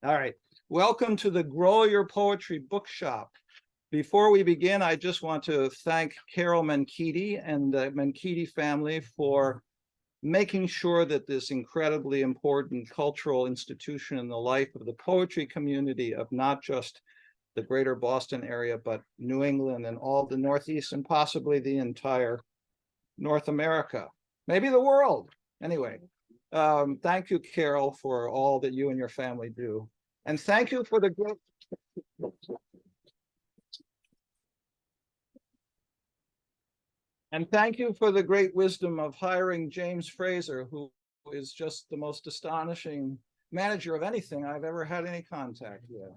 All right. Welcome to the Grolier Poetry Book Shop. Before we begin, I just want to thank Carol Menchidi and the Menchidi family for making sure that this incredibly important cultural institution in the life of the poetry community of not just the greater Boston area, but New England and all the Northeast and possibly the entire North America, maybe the world. Anyway, thank you, Carol, for all that you and your family do. And thank you for the great... And thank you for the great wisdom of hiring James Fraser, who is just the most astonishing manager of anything I've ever had any contact with.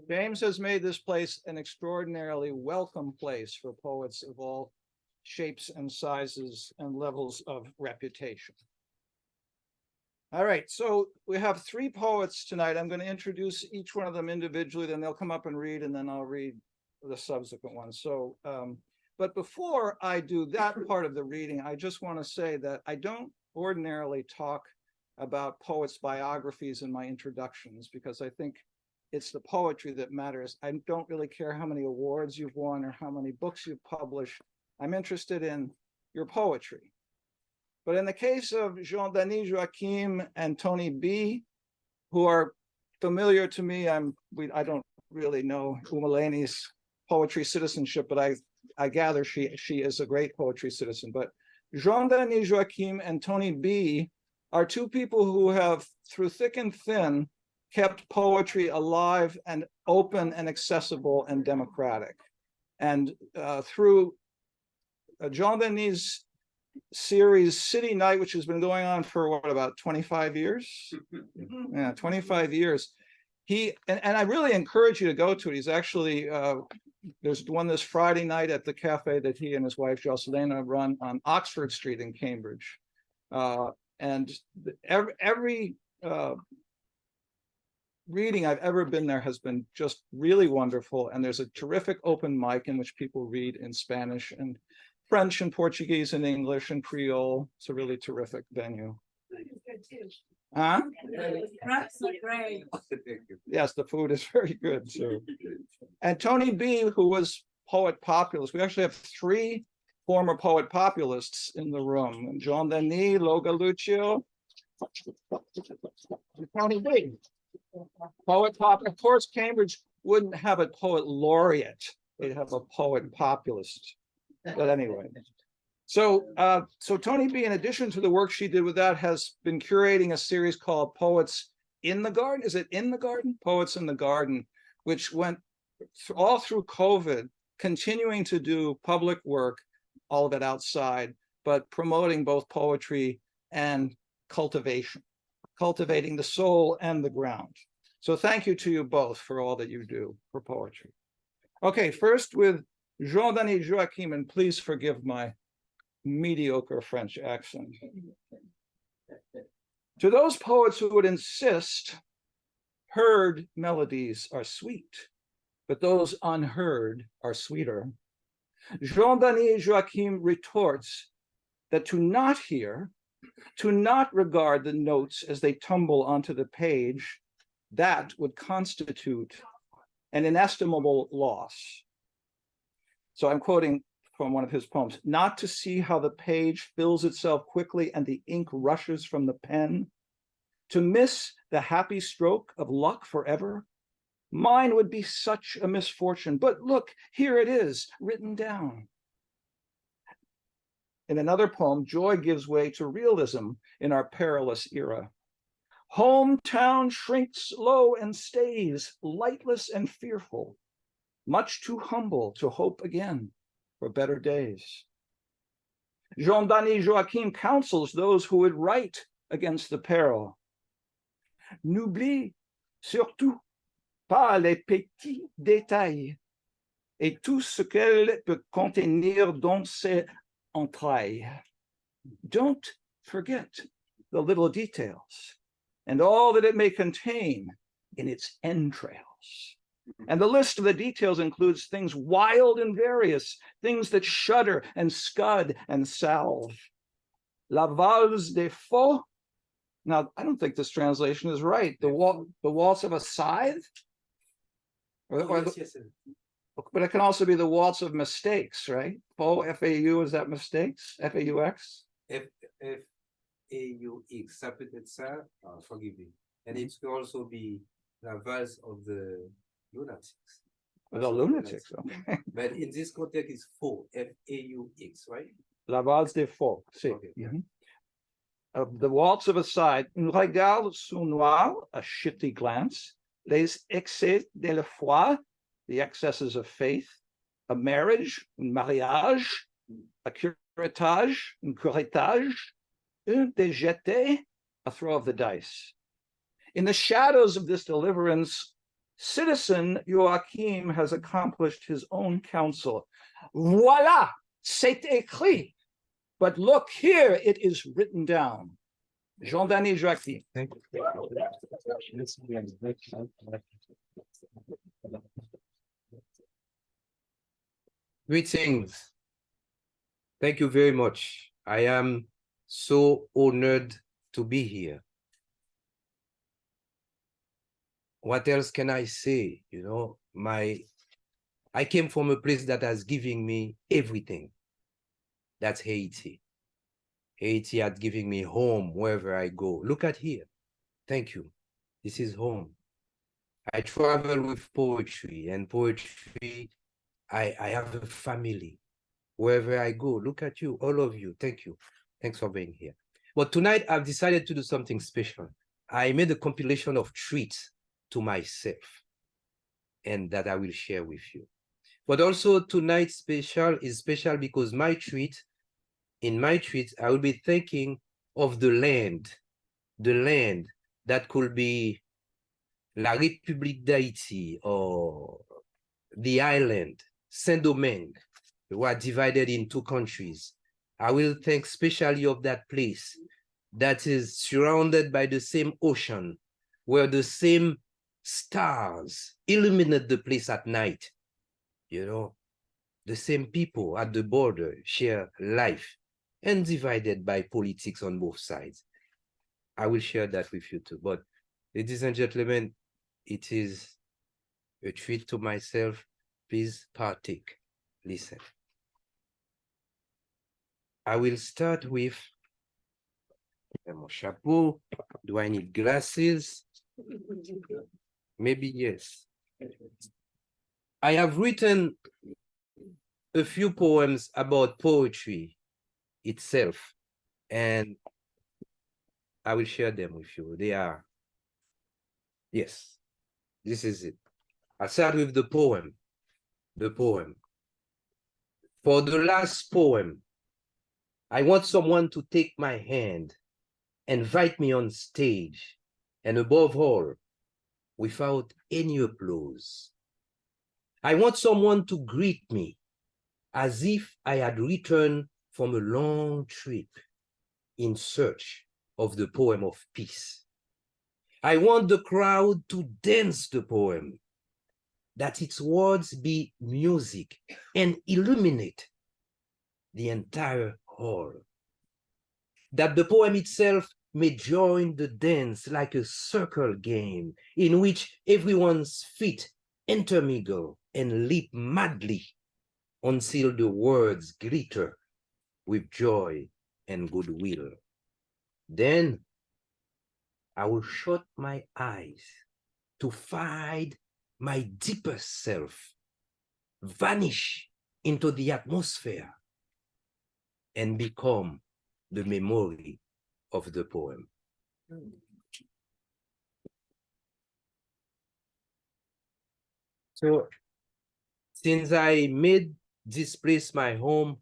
James has made this place an extraordinarily welcome place for poets of all shapes and sizes and levels of reputation. All right, so we have three poets tonight. I'm going to introduce each one of them individually, then they'll come up and read, and then I'll read the subsequent ones. So, but before I do that part of the reading, I just want to say that I don't ordinarily talk about poets' biographies in my introductions, because I think it's the poetry that matters. I don't really care how many awards you've won or how many books you've published. I'm interested in your poetry. But in the case of Dany Joachim and Toni Bee, who are familiar to me, I don't really know U-Meleni's poetry citizenship, but I gather she is a great poetry citizen. But Dany Joachim and Toni Bee are two people who have, through thick and thin, kept poetry alive and open and accessible and democratic. And through Dany's series City Night, which has been going on for what, about 25 years? Yeah, 25 years. And I really encourage you to go to it. He's actually, there's one this Friday night at the cafe that he and his wife Jocelyn run on Oxford Street in Cambridge. And every reading I've ever been there has been just really wonderful. And there's a terrific open mic in which people read in Spanish and French and Portuguese and English and Creole. It's a really terrific venue. Huh? Yes, the food is very good too. And Toni Bee, who was Poet Populist, we actually have three former Poet Populists in the room. Dany, Loga Lucio, Toni Bee. Poet Pop, of course, Cambridge wouldn't have a poet laureate. They'd have a poet populist. But anyway, so Toni Bee, in addition to the work she did with that, has been curating a series called Poets in the Garden. Is it In the Garden? Poets in the Garden, which went all through COVID, continuing to do public work, all of it outside, but promoting both poetry and cultivation, cultivating the soul and the ground. So thank you to you both for all that you do for poetry. Okay, first with Dany Joachim, and please forgive my mediocre French accent. To those poets who would insist heard melodies are sweet, but those unheard are sweeter, Dany Joachim retorts that to not hear, to not regard the notes as they tumble onto the page, that would constitute an inestimable loss. So I'm quoting from one of his poems: not to see how the page fills itself quickly and the ink rushes from the pen, to miss the happy stroke of luck forever, mine would be such a misfortune. But look, here it is, written down. In another poem, joy gives way to realism in our perilous era. Hometown shrinks low and stays, lightless and fearful, much too humble to hope again for better days. Dany Joachim counsels those who would write against the peril. N'oublie surtout pas les petits détails et tout ce qu'elle peut contenir dans ses entrailles. Don't forget the little details and all that it may contain in its entrails. And the list of the details includes things wild and various, things that shudder and scud and salve. La valse des faux. Now, I don't think this translation is right. The waltz of a scythe? But it can also be the waltz of mistakes, right? Faux, F-A-U, is that mistakes? F-A-U-X? F-A-U-X, ça peut être ça, forgive me. And it could also be la valse of the lunatics. The lunatics, okay. But in this context, it's faux, F-A-U-X, right? La valse des faux, see. Okay, yeah. The waltz of a side, un regard sournois, a shifty glance, les excès de la foi, the excesses of faith, a marriage, un mariage, a curettage, un curettage, un déjeté, a throw of the dice. In the shadows of this deliverance, citizen Joachim has accomplished his own counsel. Voila, c'est écrit. But look, here it is written down. Dany Joachim. Thank you. Greetings. Thank you very much. I am so honored to be here. What else can I say? You know, I came from a place that has given me everything. That's Haiti. Haiti had given me home wherever I go. Look at here. Thank you. This is home. I travel with poetry, and poetry, I have a family. Wherever I go, look at you, all of you. Thank you. Thanks for being here. But tonight, I've decided to do something special. I made a compilation of treats to myself, and that I will share with you. But also tonight's special is special because in my treat, I will be thinking of the land that could be La République d'Haïti or the island, Saint-Domingue, were divided in two countries. I will think specially of that place that is surrounded by the same ocean, where the same stars illuminate the place at night. You know, the same people at the border share life and divided by politics on both sides. I will share that with you too. But ladies and gentlemen, it is a treat to myself. Please partake. Listen. I will start with mon chapeau. Do I need glasses? Maybe yes. I have written a few poems about poetry itself, and I will share them with you. They are, yes, this is it. I'll start with the poem. For the last poem, I want someone to take my hand, invite me on stage, and above all, without any applause. I want someone to greet me as if I had returned from a long trip in search of the poem of peace. I want the crowd to dance the poem, that its words be music and illuminate the entire hall. That the poem itself may join the dance like a circle game in which everyone's feet intermingle and leap madly until the words glitter with joy and goodwill. Then I will shut my eyes to find my deepest self, vanish into the atmosphere, and become the memory of the poem. So, since I made this place my home,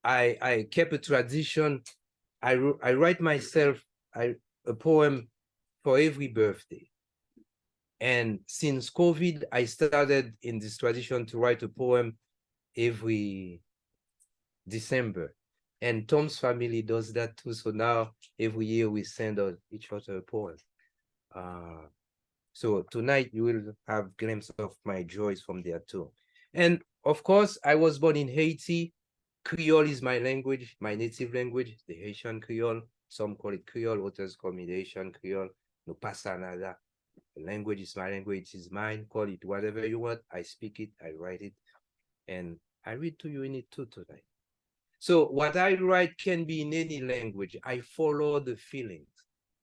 I kept a tradition. I write myself a poem for every birthday. And since COVID, I started in this tradition to write a poem every December. And Tom's family does that too. So now every year we send each other a poem. So tonight you will have a glimpse of my joys from there too. And of course, I was born in Haiti. Creole is my language, my native language, the Haitian Creole. Some call it Creole, others call me the Haitian Creole. No pasa nada. The language is my language, it is mine. Call it whatever you want. I speak it, I write it, and I read to you in it too tonight. So what I write can be in any language. I follow the feelings,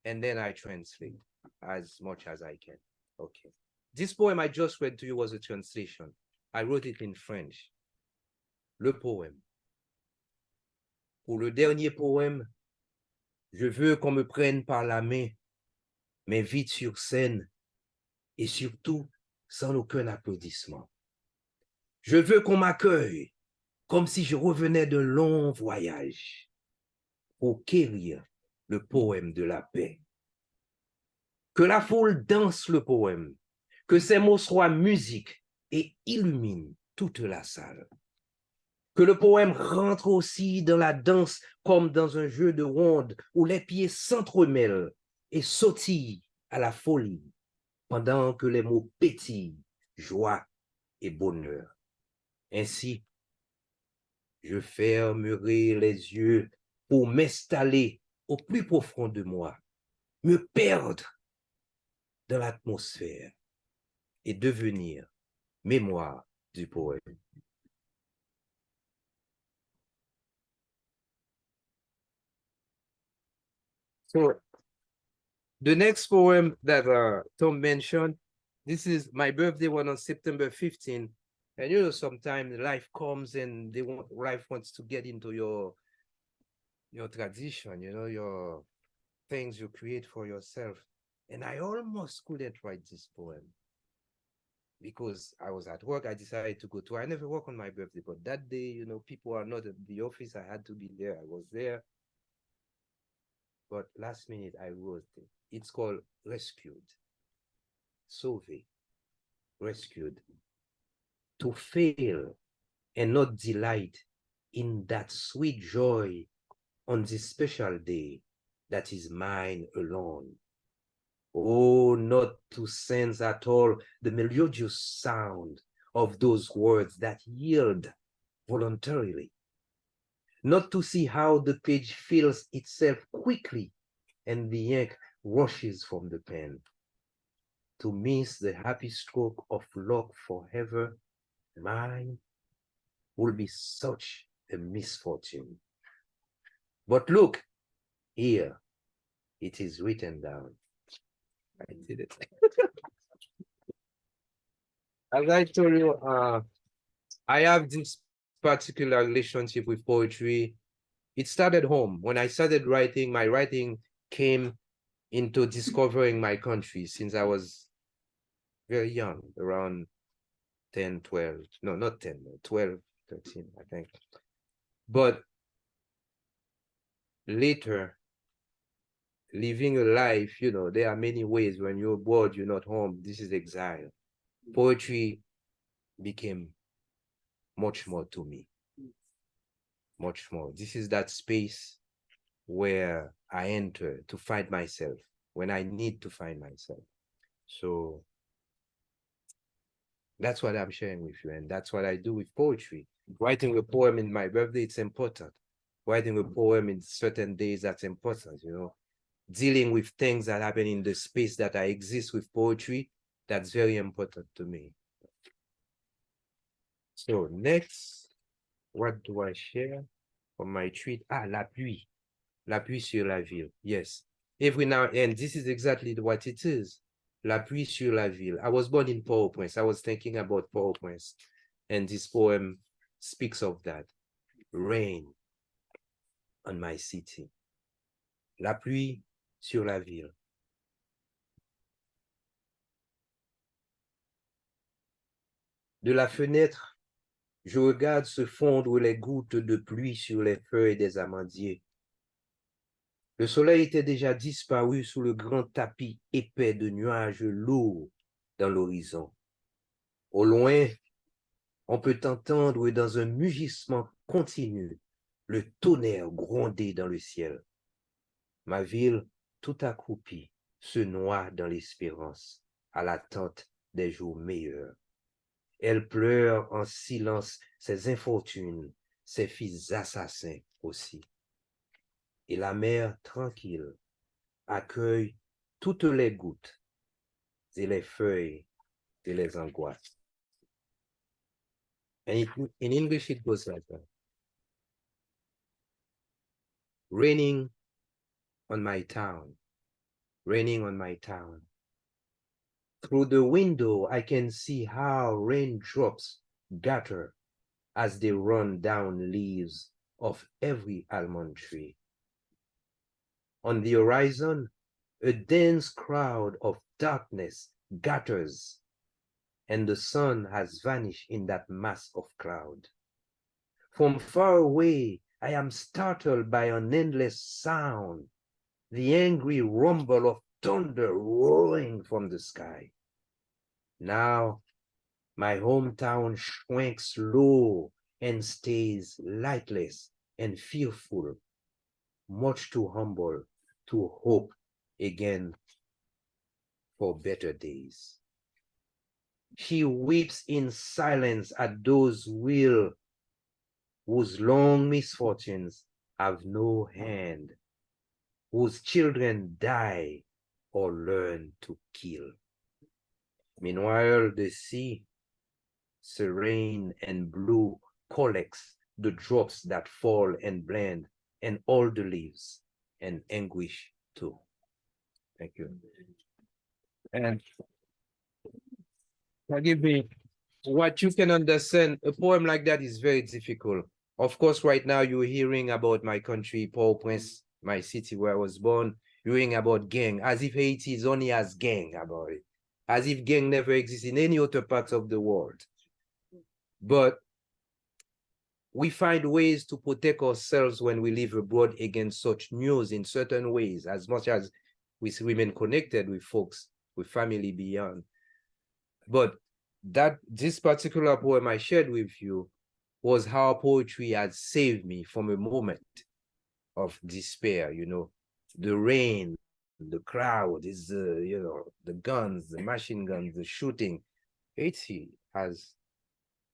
and then I translate as much as I can. Okay. This poem I just read to you was a translation. I wrote it in French. Le poème. Pour le dernier poème, je veux qu'on me prenne par la main, mais vite sur scène, et surtout sans aucun applaudissement. Je veux qu'on m'accueille comme si je revenais d'un long voyage pour quérir le poème de la paix. Que la foule danse le poème, que ces mots soient musique et illuminent toute la salle. Que le poème rentre aussi dans la danse comme dans un jeu de ronde où les pieds s'entremêlent et sautillent à la folie pendant que les mots pétillent, joie et bonheur. Ainsi, je fermerai les yeux pour m'installer au plus profond de moi, me perdre dans l'atmosphère et devenir mémoire du poème. So the next poem that Tom mentioned, this is my birthday one on September 15. And you know, sometimes life comes and life wants to get into your tradition, you know, your things you create for yourself. And I almost couldn't write this poem because I was at work. I decided to go to, I never work on my birthday, but that day, you know, people are not at the office. I had to be there. I was there. But last minute I wrote it. It's called Rescued. Sauvé. Rescued. To fail and not delight in that sweet joy on this special day that is mine alone. Oh, not to sense at all the melodious sound of those words that yield voluntarily. Not to see how the page fills itself quickly and the ink rushes from the pen. To miss the happy stroke of luck forever, mine will be such a misfortune. But look, here, it is written down. I did it. As I told you, I have this particular relationship with poetry. It started home. When I started writing, my writing came into discovering my country since I was very young, around 10, 12, no, not 10, 12, 13, I think. But later, living a life, you know, there are many ways. When you're bored, you're not home. This is exile. Poetry became much more to me. Much more. This is that space where I enter to find myself, when I need to find myself. So that's what I'm sharing with you. And that's what I do with poetry. Writing a poem in my birthday, it's important. Writing a poem in certain days, that's important, you know. Dealing with things that happen in the space that I exist with poetry, that's very important to me. So next, what do I share from my tweet? Ah, la pluie. La pluie sur la ville. Yes. Every now and this is exactly what it is. La pluie sur la ville. I was born in Port-au-Prince. I was thinking about Port-au-Prince. And this poem speaks of that. Rain on my city. La pluie sur la ville. De la fenêtre, je regarde se fondre les gouttes de pluie sur les feuilles des amandiers. Le soleil était déjà disparu sous le grand tapis épais de nuages lourds dans l'horizon. Au loin, on peut entendre dans un mugissement continu le tonnerre gronder dans le ciel. Ma ville, tout accroupie, se noie dans l'espérance, à l'attente des jours meilleurs. Elle pleure en silence ses infortunes, ses fils assassins aussi. Et la mer tranquille accueille toutes les gouttes et les feuilles et les angoisses. And in English, it goes like that. Raining on my town, raining on my town. Through the window, I can see how raindrops gutter as they run down leaves of every almond tree. On the horizon, a dense crowd of darkness gathers, and the sun has vanished in that mass of cloud. From far away, I am startled by an endless sound, the angry rumble of thunder roaring from the sky. Now, my hometown shrinks low and stays lightless and fearful, much too humble to hope again for better days. She weeps in silence at those whose long misfortunes have no hand, whose children die or learn to kill. Meanwhile, the sea, serene and blue, collects the drops that fall and blend, and all the leaves, and anguish too. Thank you. And forgive me, what you can understand, a poem like that is very difficult. Of course, right now you're hearing about my country, Port-au-Prince, my city where I was born, you're hearing about gang, as if Haiti is only has gang about it, as if gang never exists in any other parts of the world. But we find ways to protect ourselves when we live abroad against such news in certain ways, as much as we remain connected with folks, with family beyond. But this particular poem I shared with you was how poetry had saved me from a moment of despair, you know, the rain, the crowd, is you know, the guns, the machine guns, the shooting. Haiti has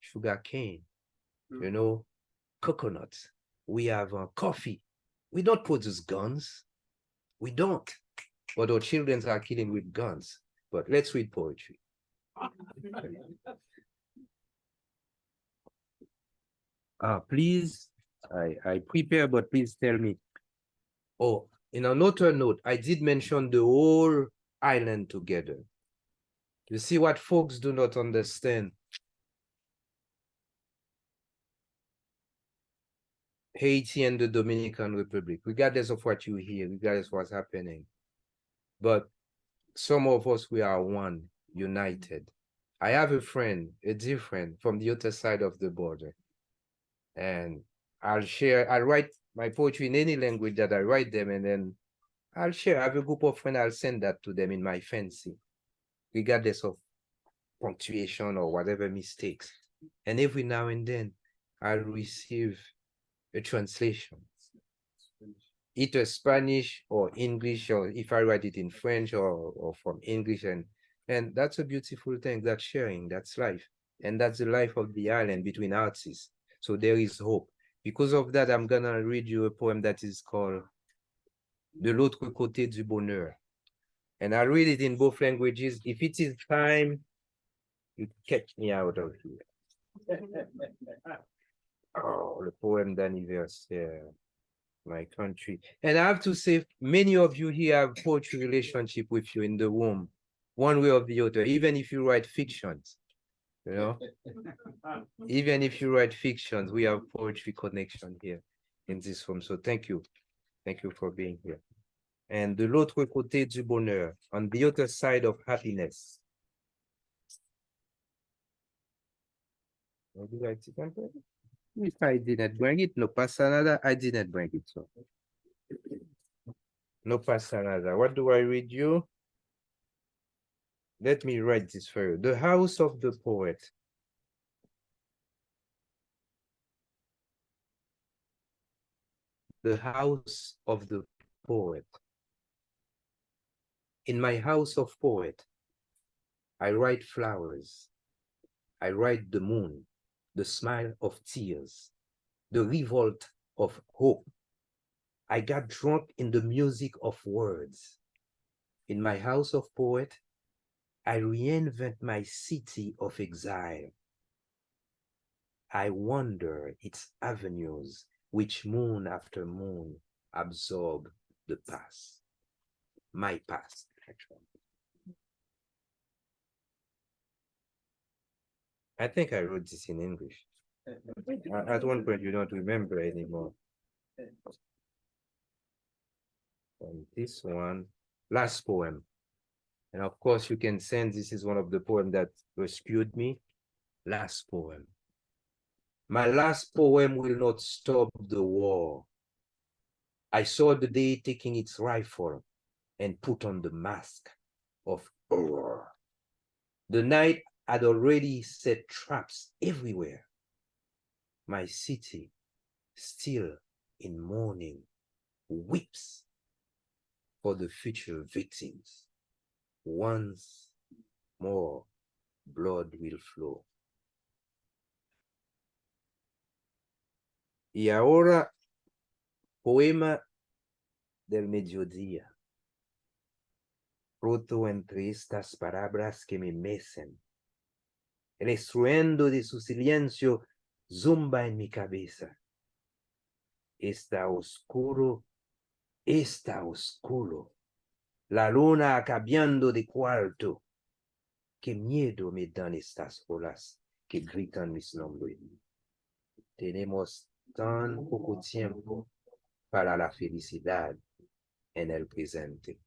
sugar cane, you know, coconuts. We have coffee. We don't produce guns. We don't. But our children are killing with guns. But let's read poetry. Please, I prepare, but please tell me. Oh, in another note, I did mention the whole island together. You see what folks do not understand. Haiti and the Dominican Republic, regardless of what you hear, regardless of what's happening. But some of us, we are one, united. I have a friend, a dear friend from the other side of the border. And I'll write my poetry in any language that I write them, and then I'll share. I have a group of friends, I'll send that to them in my fancy, regardless of punctuation or whatever mistakes. And every now and then, I'll receive a translation, either Spanish or English, or if I write it in French or from English. And that's a beautiful thing. That's sharing, that's life. And that's the life of the island between artists. So there is hope. Because of that, I'm gonna read you a poem that is called De l'autre côté du bonheur. And I'll read it in both languages. If it is time, you catch me out of here. Oh, the poem d'anniversaire, my country. And I have to say, many of you here have poetry relationship with you in the room, one way or the other, even if you write fictions, you know? Even if you write fictions, we have poetry connection here in this room. So thank you. Thank you for being here. And de l'autre côté du bonheur, on the other side of happiness. If I didn't bring it, no pasa nada. I didn't bring it, so. No pasa nada. What do I read you? Let me write this for you. The house of the poet. The house of the poet. In my house of poet, I write flowers. I write the moon, the smile of tears, the revolt of hope. I got drunk in the music of words. In my house of poet, I reinvent my city of exile. I wander its avenues, which moon after moon absorb the past. My past, actually. I think I wrote this in English. At one point, you don't remember anymore. And this one, last poem. And of course, you can send, this is one of the poems that rescued me. Last poem. My last poem will not stop the war. I saw the day taking its rifle and put on the mask of horror. The night had already set traps everywhere. My city, still in mourning, weeps for the future victims. Once more, blood will flow. Y ahora, poema del mediodía. Roto entre estas palabras que me mecen. El estruendo de su silencio zumba en mi cabeza. Está oscuro, está oscuro. La luna acabando de cuarto. Qué miedo me dan estas olas que gritan mis nombres. Tenemos tan poco tiempo para la felicidad en el presente.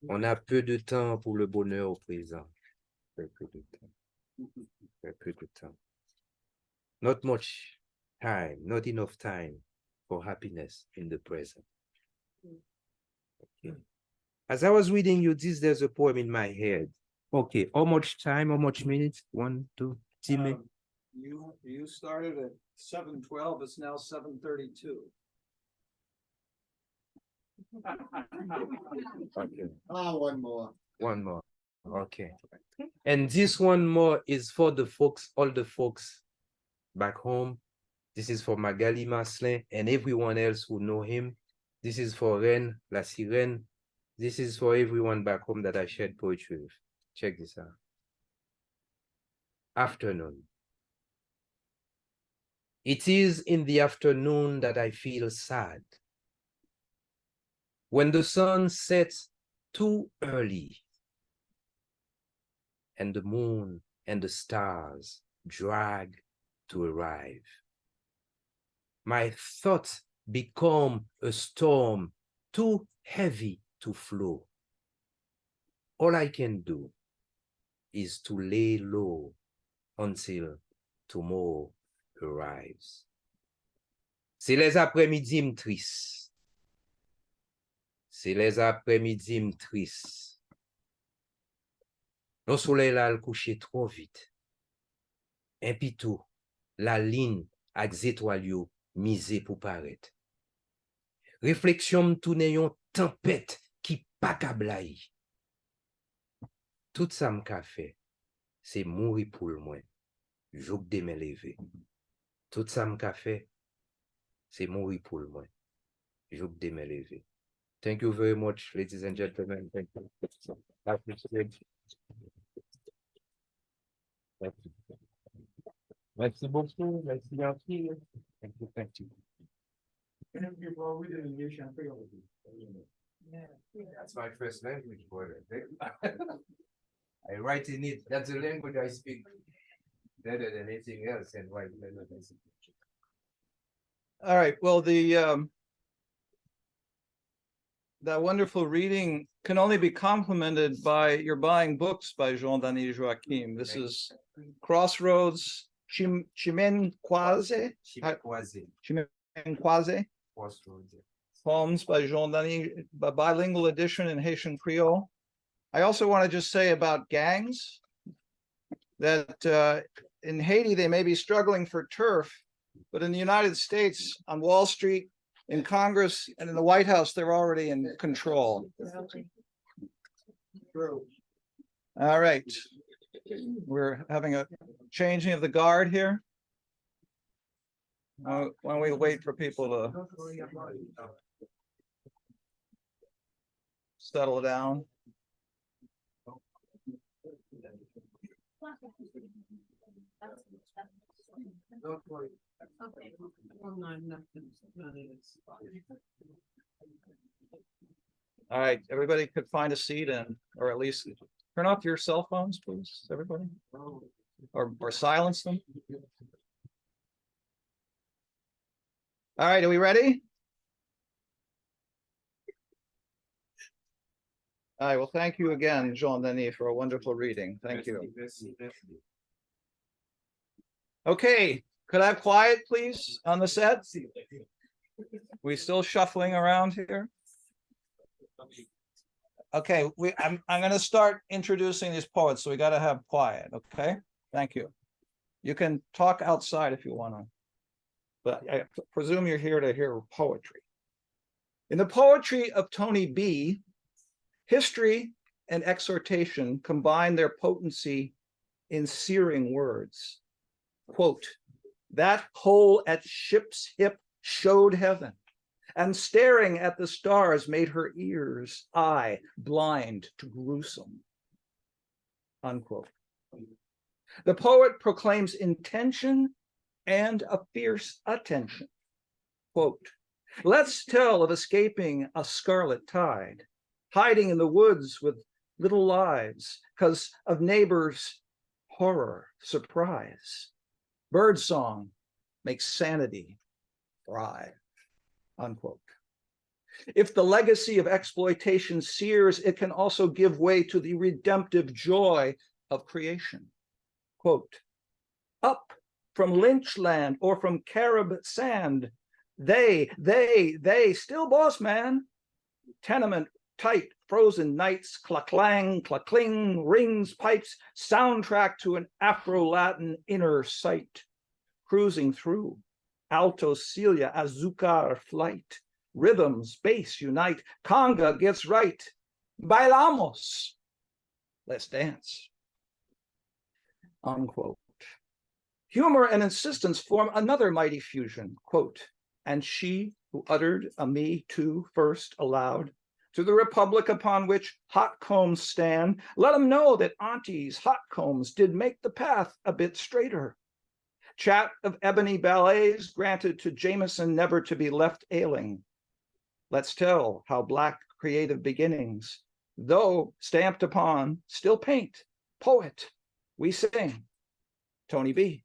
On a peu de temps pour le bonheur au présent. Very good time. Very good time. Not much time, not enough time for happiness in the present. Okay. As I was reading you this, there's a poem in my head. Okay, how much time, how much minutes? 1, 2, 3 minutes? You started at 7:12, it's now 7:32. Okay. One more. One more. Okay. And this one more is for the folks, all the folks back home. This is for Magali Maslin and everyone else who know him. This is for Ren, La Sirène. This is for everyone back home that I shared poetry with. Check this out. Afternoon. It is in the afternoon that I feel sad. When the sun sets too early and the moon and the stars drag to arrive. My thoughts become a storm too heavy to flow. All I can do is to lay low until tomorrow arrives. C'est les après-midi tristes. C'est les après-midi tristes. Le soleil là le couché trop vite. Et puis tout, la ligne avec étoiles yo misé pour paraître. Réflexion me tourne yon tempête qui pas kablaï. Tout ça m'ka fait, c'est mourir pour le moins. Jouk de me lever. Tout ça m'ka fait, c'est mourir pour le moins. Jouk de me lever. Thank you very much, ladies and gentlemen. Thank you. Merci beaucoup. Merci gentil. Thank you. Thank you. That's my first language, boy. I write in it. That's the language I speak better than anything else and write better than anything. All right, well, that wonderful reading can only be complemented by your buying books by Dany Joachim. This is Crossroads, Chimenkwaze. Chimenkwaze. Crossroads. Poems by Dany, a bilingual edition in Haitian Creole. I also want to just say about gangs that in Haiti, they may be struggling for turf, but in the United States, on Wall Street, in Congress, and in the White House, they're already in control. All right. We're having a changing of the guard here. Why don't we wait for people to settle down? All right, everybody could find a seat and, or at least turn off your cell phones, please, everybody. Or silence them. All right, are we ready? All right, well, thank you again, Jean-Denis, for a wonderful reading. Thank you. Okay, could I have quiet, please, on the set? We still shuffling around here? Okay, I'm gonna start introducing these poets, so we gotta have quiet, okay? Thank you. You can talk outside if you wanna, but I presume you're here to hear poetry. In the poetry of Toni Bee, history and exhortation combine their potency in searing words. Quote, that hole at ship's hip showed heaven, and staring at the stars made her ears, eye blind to gruesome. Unquote. The poet proclaims intention and a fierce attention. Quote, let's tell of escaping a scarlet tide, hiding in the woods with little lives, because of neighbors' horror, surprise. Birdsong makes sanity thrive. Unquote. If the legacy of exploitation sears, it can also give way to the redemptive joy of creation. Quote, up from Lynchland or from Carib sand, they, still boss man. Tenement tight, frozen nights, claclang, clacling, rings, pipes, soundtrack to an Afro-Latin inner sight. Cruising through, alto Celia, azucar flight, rhythms, bass unite, conga gets right. Bailamos, let's dance. Unquote. Humor and insistence form another mighty fusion. Quote, and she who uttered a me too first aloud, to the republic upon which hot combs stand, let them know that auntie's hot combs did make the path a bit straighter. Chat of ebony ballets granted to Jameson never to be left ailing. Let's tell how Black creative beginnings, though stamped upon, still paint. Poet, we sing. Toni Bee.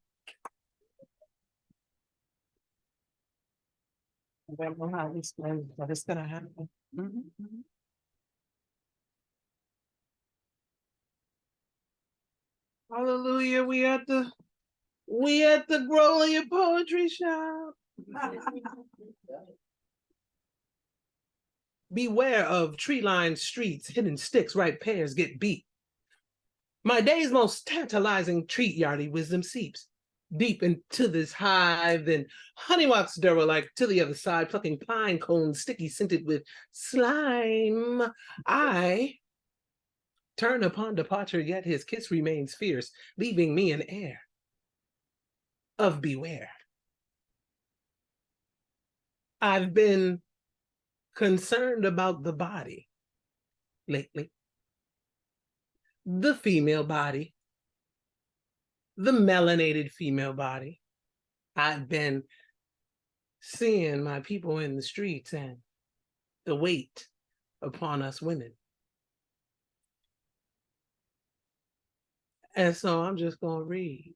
I don't know how this what is gonna happen. Hallelujah, we at the Grolier Poetry Shop. Beware of tree-lined streets, hidden sticks, ripe pears get beat. My day's most tantalizing treat yardie wisdom seeps deep into this hive, then honey walks derelict to the other side, plucking pine cones, sticky scented with slime. I turn upon departure, yet his kiss remains fierce, leaving me an air of beware. I've been concerned about the body lately. The female body, the melanated female body. I've been seeing my people in the streets and the weight upon us women. And so I'm just gonna read.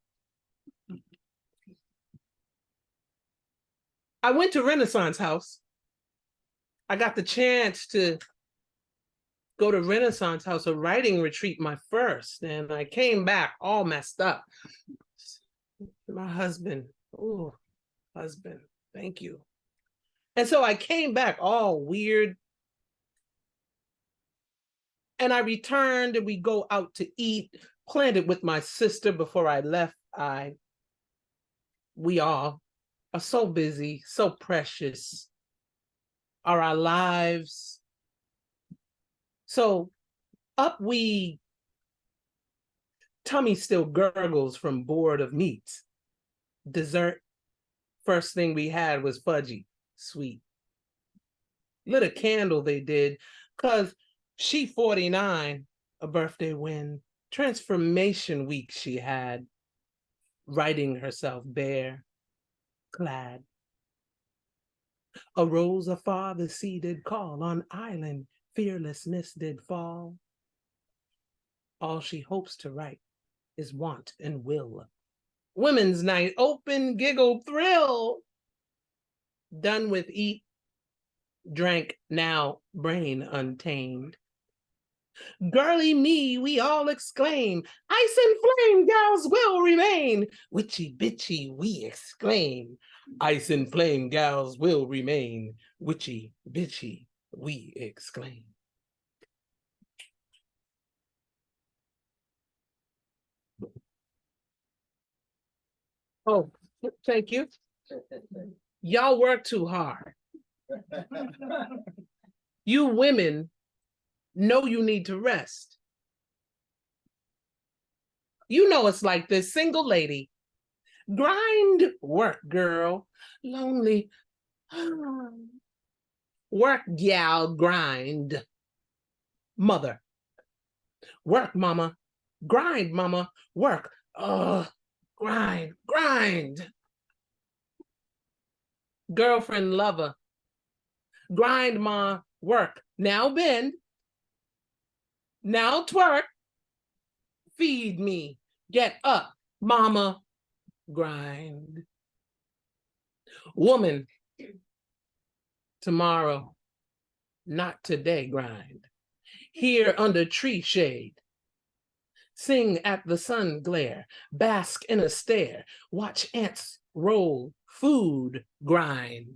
I went to Renaissance House. I got the chance to go to Renaissance House, a writing retreat, my first, and I came back all messed up. My husband, oh, husband, thank you. And so I came back all weird. And I returned and we go out to eat, planned it with my sister before I left. We all are so busy, so precious, are our lives. So up tummy still gurgles from board of meat. Dessert, First thing we had was fudgy, sweet. Lit a candle they did, 'cause she 49, a birthday when transformation week she had, writing herself bare, clad. Arose afar the sea did call, on island fearlessness did fall. All she hopes to write is want and will. Women's night, open, giggle, thrill. Done with eat, drank, now brain untamed. Girly me, we all exclaim, ice and flame, gals will remain. Witchy bitchy, we exclaim, ice and flame, gals will remain. Witchy bitchy, we exclaim. Oh, thank you. Y'all work too hard. You women know you need to rest. You know it's like this, single lady. Grind, work, girl. Lonely. Work, gal, grind. Mother. Work, mama. Grind, mama. Work. Grind, grind. Girlfriend, lover. Grind, ma, work. Now bend. Now twerk. Feed me. Get up, mama. Grind. Woman. Tomorrow. Not today, grind. Here under tree shade. Sing at the sun glare. Bask in a stare. Watch ants roll. Food grind.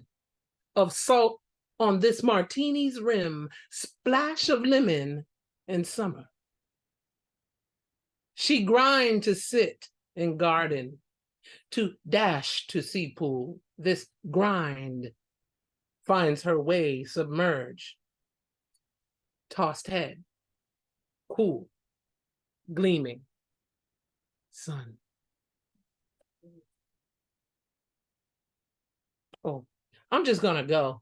Of salt on this martini's rim. Splash of lemon in summer. She grind to sit in garden. To dash to sea pool. This grind finds her way submerged. Tossed head. Cool. Gleaming. Sun. Oh, I'm just gonna go.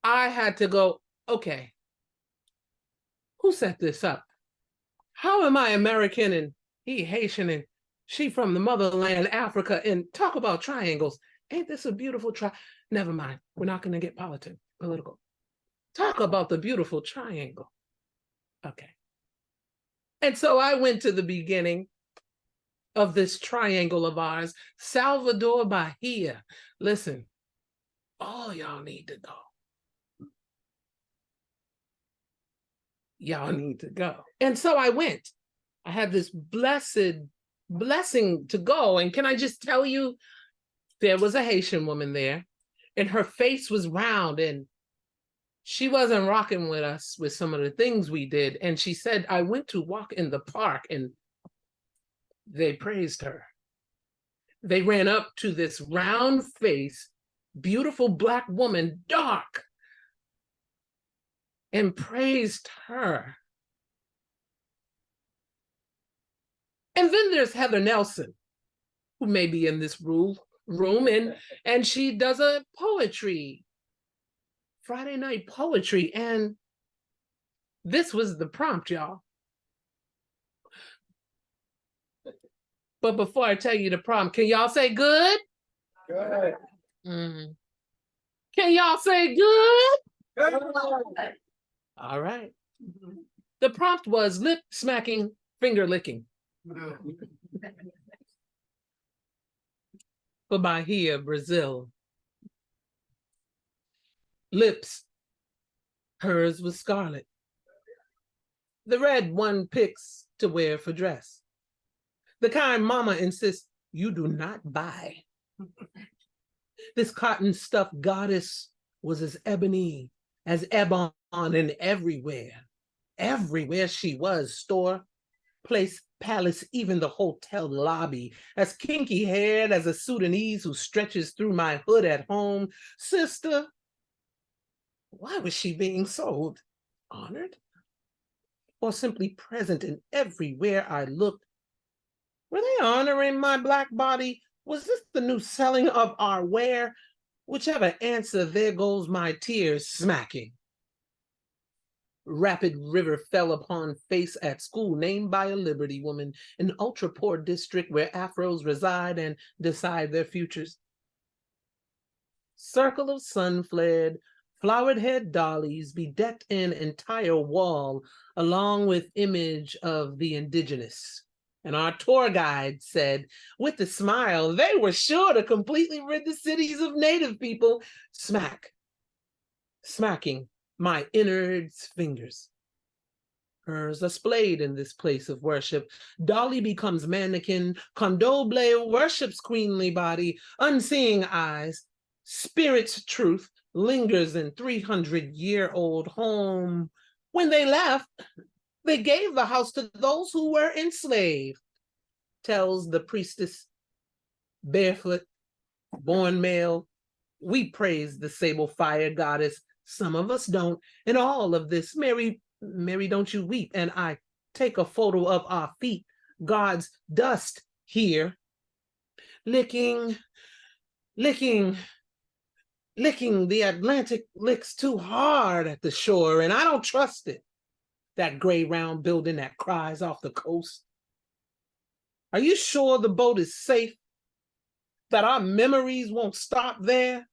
I had to go, okay, who set this up? How am I American and he Haitian and she from the motherland, Africa, and talk about triangles? Ain't this a beautiful Never mind, we're not gonna get political. Talk about the beautiful triangle. Okay. And so I went to the beginning of this triangle of ours, Salvador Bahia. Listen, all y'all need to go. Y'all need to go. And so I went. I had this blessed blessing to go. And can I just tell you, there was a Haitian woman there, and her face was round, and she wasn't rocking with us with some of the things we did. And she said, I went to walk in the park, and they praised her. They ran up to this round face, beautiful Black woman, dark, and praised her. And then there's Heather Nelson, who may be in this room, and she does a poetry, Friday night poetry, and this was the prompt, y'all. But before I tell you the prompt, can y'all say good? Good. Mm. Can y'all say good? Good. All right. The prompt was lip smacking, finger licking. For Bahia, Brazil. Lips, hers was scarlet. The red one picks to wear for dress. The kind mama insists you do not buy. This cotton stuffed goddess was as ebony as ebon, and everywhere she was, store, place, palace, even the hotel lobby, as kinky haired as a Sudanese who stretches through my hood at home. Sister, why was she being sold? Honored? Or simply present in everywhere I looked? Were they honoring my Black body? Was this the new selling of our ware? Whichever answer, there goes my tears smacking. Rapid river fell upon face at school named by a Liberty woman, an ultra-poor district where Afros reside and decide their futures. Circle of sun flared, flowered head dollies bedecked an entire wall, along with image of the indigenous. And our tour guide said, with a smile, they were sure to completely rid the cities of native people, smacking my innards fingers. Hers are splayed in this place of worship. Dolly becomes mannequin, Condoble worships queenly body, unseeing eyes, spirit's truth lingers in 300-year-old home. When they left, they gave the house to those who were enslaved, tells the priestess, barefoot, born male. We praise the sable fire goddess. Some of us don't. And all of this, Mary, don't you weep. And I take a photo of our feet, God's dust here, licking the Atlantic licks too hard at the shore, and I don't trust it. That gray round building that cries off the coast. Are you sure the boat is safe? That our memories won't stop there?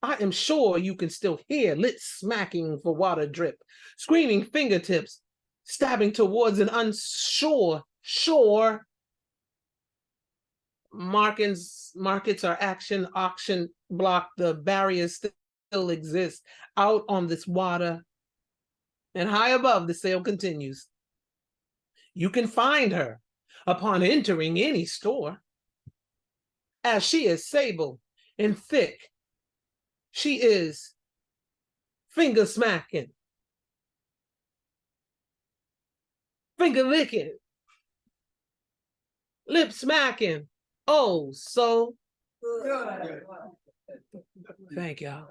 I am sure you can still hear lips smacking for water drip, screaming fingertips, stabbing towards an unsure shore. Markets are auction block, the barriers still exist out on this water. And high above, the sale continues. You can find her upon entering any store. As she is sable and thick, she is finger smacking, finger licking, lip smacking. Oh, so good. Thank y'all.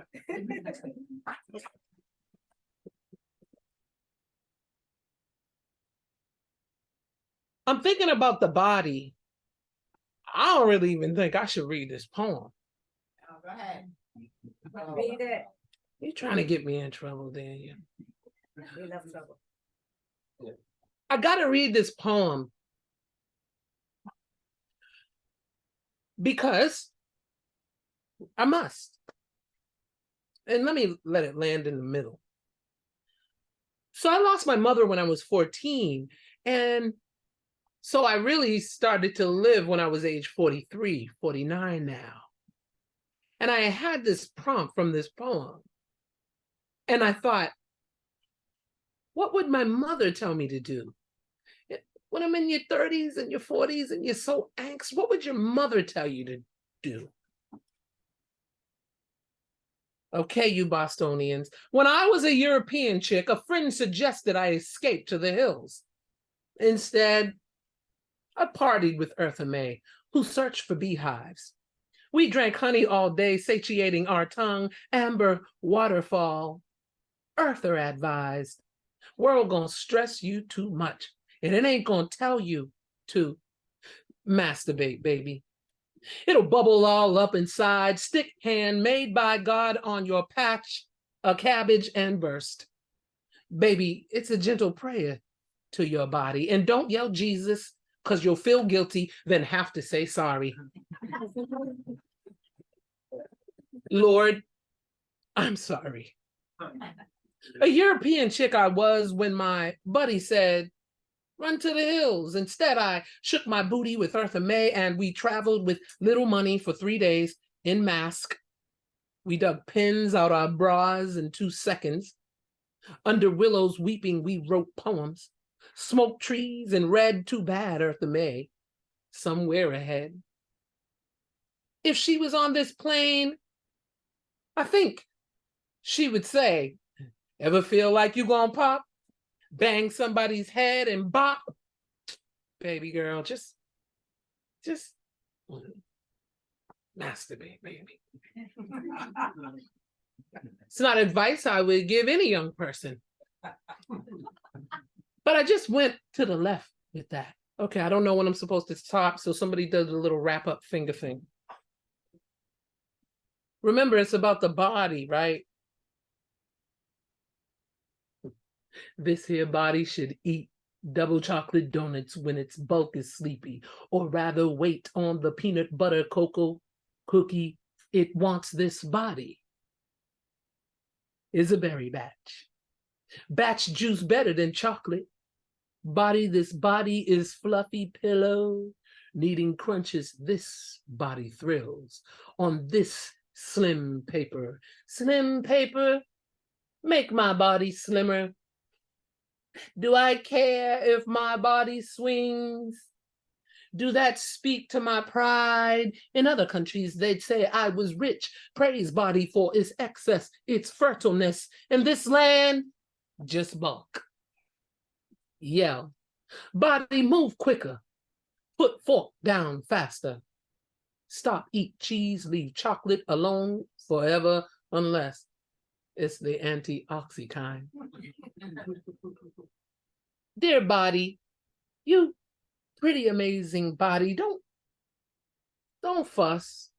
I'm thinking about the body. I don't really even think I should read this poem. Oh, go ahead. Read it. You're trying to get me in trouble, Daniel. We love trouble. I gotta read this poem because I must. And let it land in the middle. So I lost my mother when I was 14, and so I really started to live when I was age 43, 49 now. And I had this prompt from this poem. And I thought, what would my mother tell me to do? When I'm in your 30s and your 40s and you're so angst, what would your mother tell you to do? Okay, you Bostonians. When I was a European chick, a friend suggested I escape to the hills. Instead, I partied with Eartha May, who searched for beehives. We drank honey all day, satiating our tongue, amber waterfall. Eartha advised, world gonna stress you too much, and it ain't gonna tell you to masturbate, baby. It'll bubble all up inside, stick hand made by God on your patch, a cabbage and burst. Baby, it's a gentle prayer to your body, and don't yell Jesus, because you'll feel guilty, then have to say sorry. Lord, I'm sorry. A European chick I was when my buddy said, run to the hills. Instead, I shook my booty with Eartha May, and we traveled with little money for 3 days in mask. We dug pins out our bras in 2 seconds. Under willows weeping, we wrote poems. Smoke trees and read Too Bad, Eartha May, somewhere ahead. If she was on this plane, I think she would say, ever feel like you gonna pop? Bang somebody's head and bop? Baby girl, just masturbate, baby. It's not advice I would give any young person. But I just went to the left with that. Okay, I don't know when I'm supposed to stop, so somebody does a little wrap up finger thing. Remember, it's about the body, right? This here body should eat double chocolate donuts when its bulk is sleepy, or rather wait on the peanut butter cocoa cookie. It wants this body. Is a berry batch. Batch juice better than chocolate. Body, this body is fluffy pillow. Needing crunches, this body thrills. On this slim paper. Slim paper, make my body slimmer. Do I care if my body swings? Do that speak to my pride? In other countries, they'd say I was rich. Praise body for its excess, its fertileness. In this land, just bulk. Yell. Body, move quicker. Put fork down faster. Stop, eat cheese, leave chocolate alone forever, unless it's the antioxidant kind. Dear body, you pretty amazing body, don't fuss.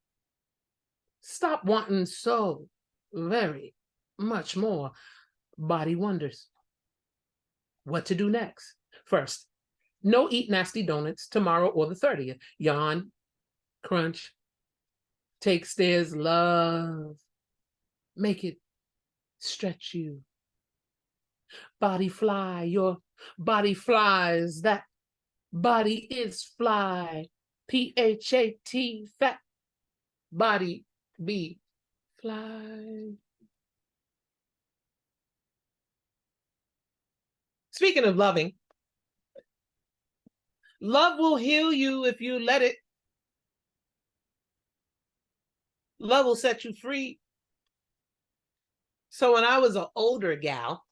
Stop wanting so very much more. Body wonders what to do next. First, no eat nasty donuts tomorrow or the 30th. Yawn, crunch, take stairs, love. Make it stretch you. Body fly, your body flies. That body is fly. P-H-A-T, fat. Body be fly. Speaking of loving, love will heal you if you let it. Love will set you free. So when I was an older gal,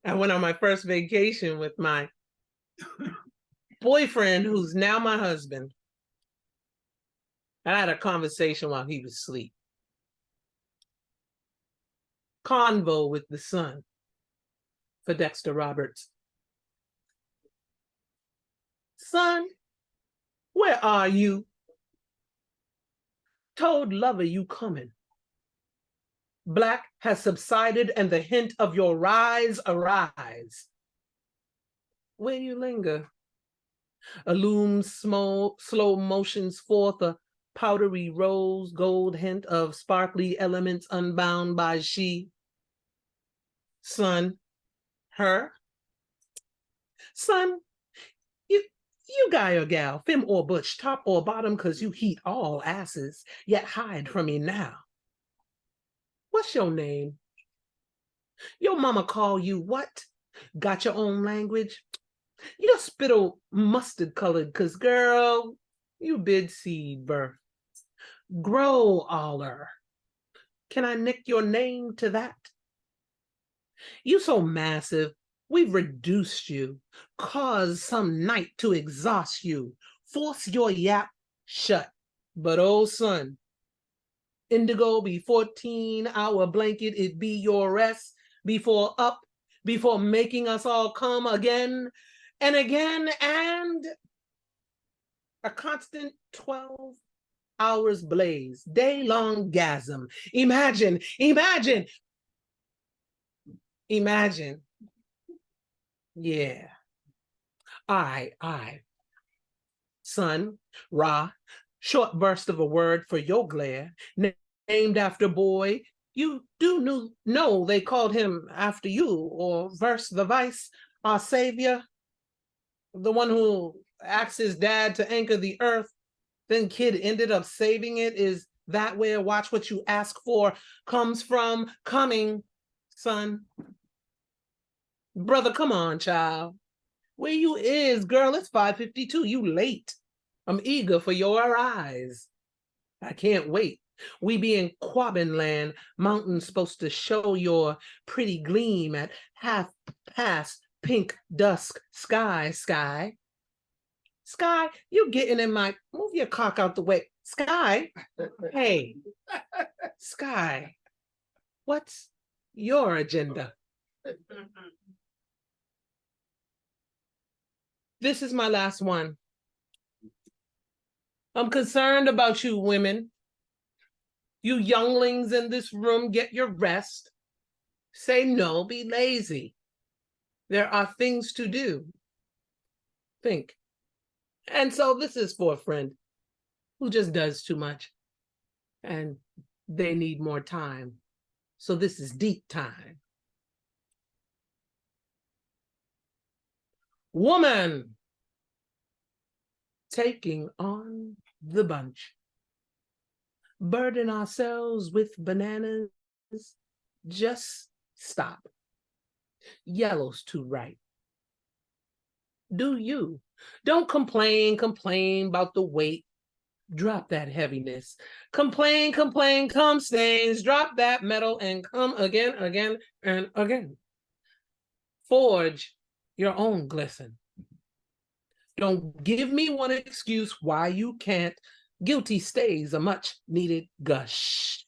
I went on my first vacation with my boyfriend, who's now my husband. I had a conversation while he was asleep. Convo with the sun for Dexter Roberts. Son, where are you? Told lover you coming. Black has subsided and the hint of your rise arise. Where you linger? Illumes slow motions forth a powdery rose gold hint of sparkly elements unbound by she. Son, her. Son, you guy or gal, femme or butch, top or bottom, cause you heat all asses, yet hide from me now. What's your name? Your mama call you what? Got your own language? Your spittle mustard colored, cause girl, you bid seed birth. Grow aller. Can I nick your name to that? You so massive, we've reduced you, cause some night to exhaust you, force your yap shut. But oh son, indigo be 14-hour blanket, it be your rest before making us all come again and again, and a constant 12 hours blaze, day-long gasm. Imagine. Yeah. I. Son, Ra, short burst of a word for your glare, named after boy. You do know they called him after you, or verse the vice, our savior, the one who asked his dad to anchor the earth, then kid ended up saving it. Is that where watch what you ask for comes from? Coming, son. Brother, come on, child. Where you is, girl? It's 5:52. You late. I'm eager for your eyes. I can't wait. We be in Quabbin land, mountains supposed to show your pretty gleam at half past pink dusk sky. Sky, you getting in my, move your cock out the way. Sky, hey, Sky, what's your agenda? This is my last one. I'm concerned about you women. You younglings in this room, get your rest. Say no, be lazy. There are things to do. Think. And so this is for a friend who just does too much and they need more time. So this is deep time. Woman, taking on the bunch. Burden ourselves with bananas. Just stop. Yellow's too ripe. Do you? Don't complain about the weight. Drop that heaviness. Complain, come stains. Drop that metal and come again, and again. Forge your own glisten. Don't give me one excuse why you can't. Guilty stays a much needed gush.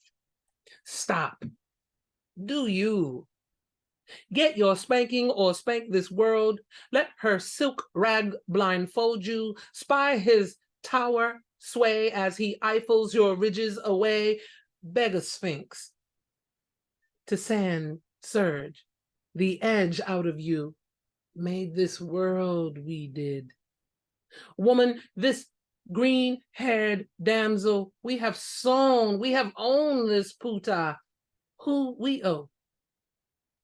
Stop. Do you? Get your spanking or spank this world. Let her silk rag blindfold you. Spy his tower sway as he eiffels your ridges away. Beg a sphinx to sand surge the edge out of you. Made this world we did. Woman, this green-haired damsel, we have sown, we have owned this puta. Who we owe?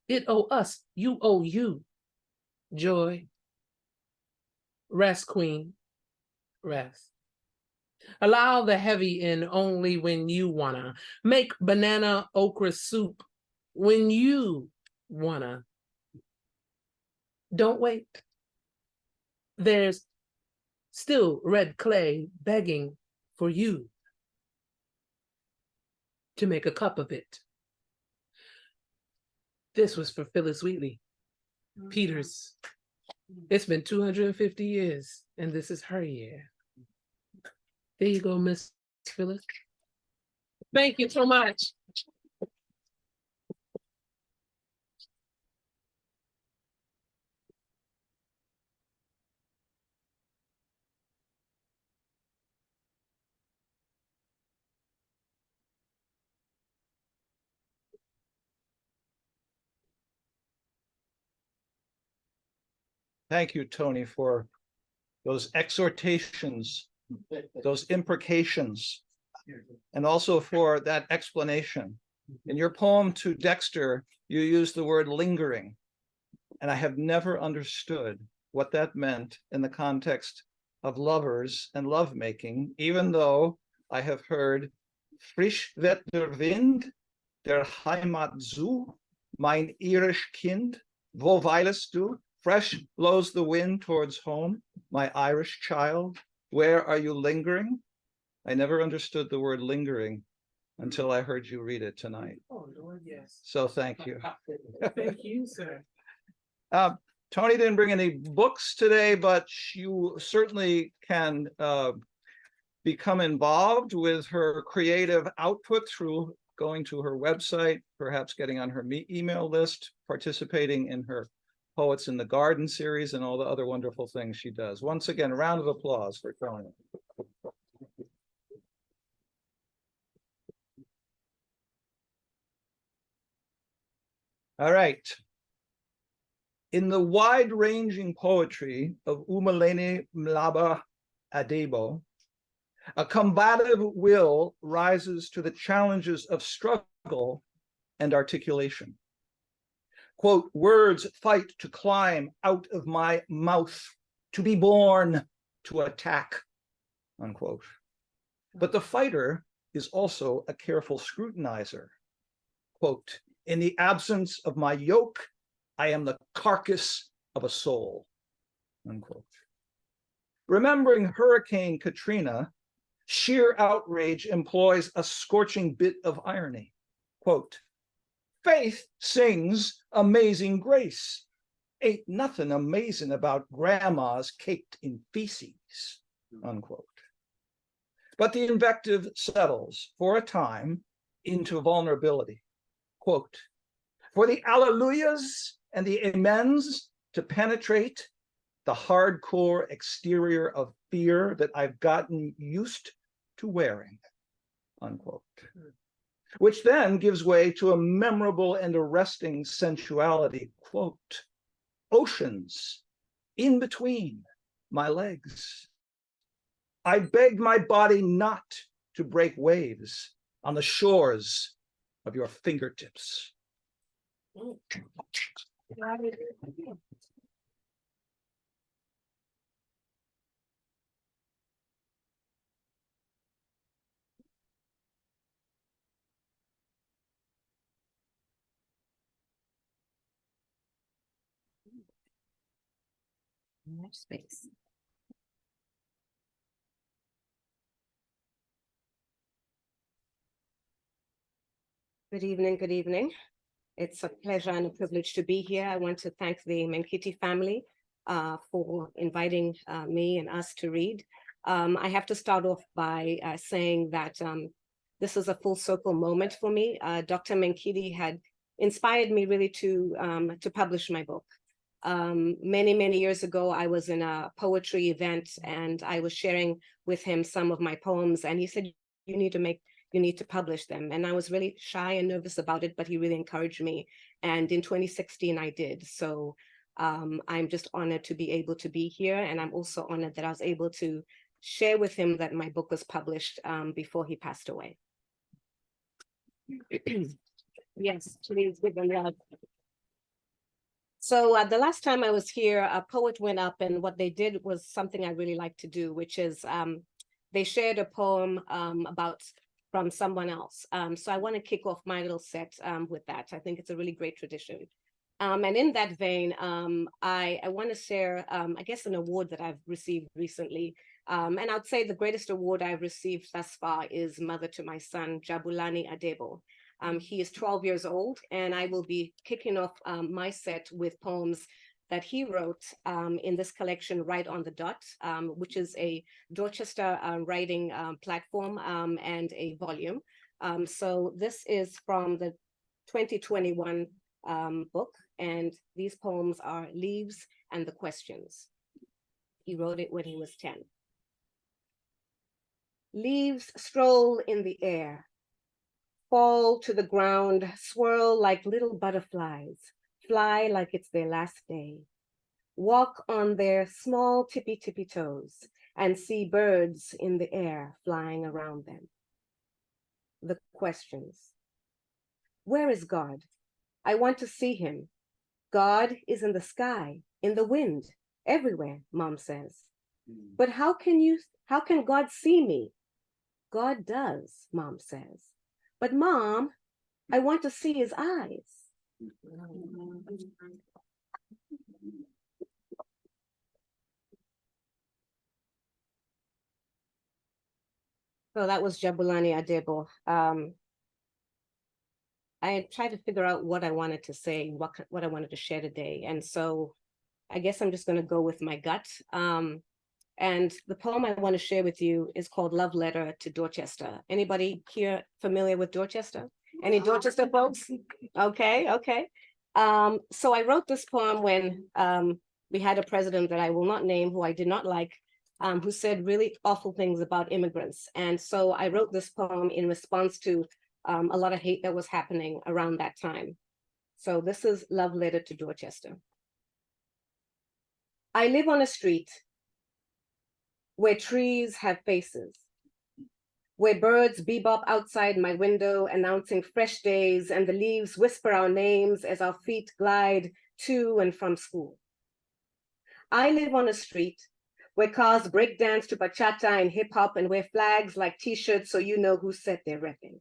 It owe us, you owe you. Joy. Rest, queen, rest. Allow the heavy in only when you wanna. Make banana okra soup when you wanna. Don't wait. There's still red clay begging for you to make a cup of it. This was for Phyllis Wheatley Peters. It's been 250 years, and this is her year. There you go, Miss Phyllis. Thank you so much. Thank you, Toni, for those exhortations, those imprecations, and also for that explanation. In your poem to Dexter, you used the word lingering, and I have never understood what that meant in the context of lovers and lovemaking, even though I have heard frisch wird der Wind, der Heimat zu, mein irisch Kind, wo weilest du? Fresh blows the wind towards home, my Irish child. Where are you lingering? I never understood the word lingering until I heard you read it tonight. Oh, Lord, yes. So thank you. Thank you, sir. Toni didn't bring any books today, but you certainly can become involved with her creative output through going to her website, perhaps getting on her email list, participating in her Poets in the Garden series, and all the other wonderful things she does. Once again, a round of applause for Toni. All right. In the wide-ranging poetry of U-Meleni Mhlaba-Adebo, a combative will rises to the challenges of struggle and articulation. Quote, words fight to climb out of my mouth, to be born, to attack, unquote. But the fighter is also a careful scrutinizer. Quote, in the absence of my yoke, I am the carcass of a soul, unquote. Remembering Hurricane Katrina, sheer outrage employs a scorching bit of irony. Quote, faith sings Amazing Grace. Ain't nothing amazing about grandmas caked in feces, unquote. But the invective settles for a time into vulnerability. Quote, for the alleluias and the amens to penetrate, the hardcore exterior of fear that I've gotten used to wearing, unquote. Which then gives way to a memorable and arresting sensuality, quote, oceans in between my legs. I begged my body not to break waves on the shores of your fingertips. Space. Good evening, good evening. It's a pleasure and a privilege to be here. I want to thank the Menkiti family for inviting me and us to read. I have to start off by saying that this is a full circle moment for me. Dr. Menkiti had inspired me really to publish my book. Many years ago, I was in a poetry event and I was sharing with him some of my poems, and he said, you need to publish them. And I was really shy and nervous about it, but he really encouraged me. And in 2016, I did. So I'm just honored to be able to be here. And I'm also honored that I was able to share with him that my book was published before he passed away. Yes, please give them love. So the last time I was here, a poet went up, and what they did was something I really like to do, which is they shared a poem from someone else. So I want to kick off my little set with that. I think it's a really great tradition. And in that vein, I want to share, I guess, an award that I've received recently. And I'd say the greatest award I've received thus far is Mother to my son, YWCA Adebo. He is 12 years old, and I will be kicking off my set with poems that he wrote in this collection, Right on the Dot, which is a Dorchester writing platform and a volume. So this is from the 2021 book, and these poems are Leaves and the Questions. He wrote it when he was 10. Leaves stroll in the air, fall to the ground, swirl like little butterflies, fly like it's their last day, walk on their small tippy toes, and see birds in the air flying around them. The questions. Where is God? I want to see him. God is in the sky, in the wind, everywhere, Mom says. But how can God see me? God does, Mom says. But Mom, I want to see his eyes. So that was YWCA Adebo. I tried to figure out what I wanted to say, what I wanted to share today. And so I guess I'm just going to go with my gut. And the poem I want to share with you is called Love Letter to Dorchester. Anybody here familiar with Dorchester? Any Dorchester folks? Okay. So I wrote this poem when we had a president that I will not name, who I did not like, who said really awful things about immigrants. And so I wrote this poem in response to a lot of hate that was happening around that time. So this is Love Letter to Dorchester. I live on a street where trees have faces, where birds bebop outside my window announcing fresh days, and the leaves whisper our names as our feet glide to and from school. I live on a street where cars break dance to bachata and hip hop and wear flags like t-shirts so you know who said they're repping.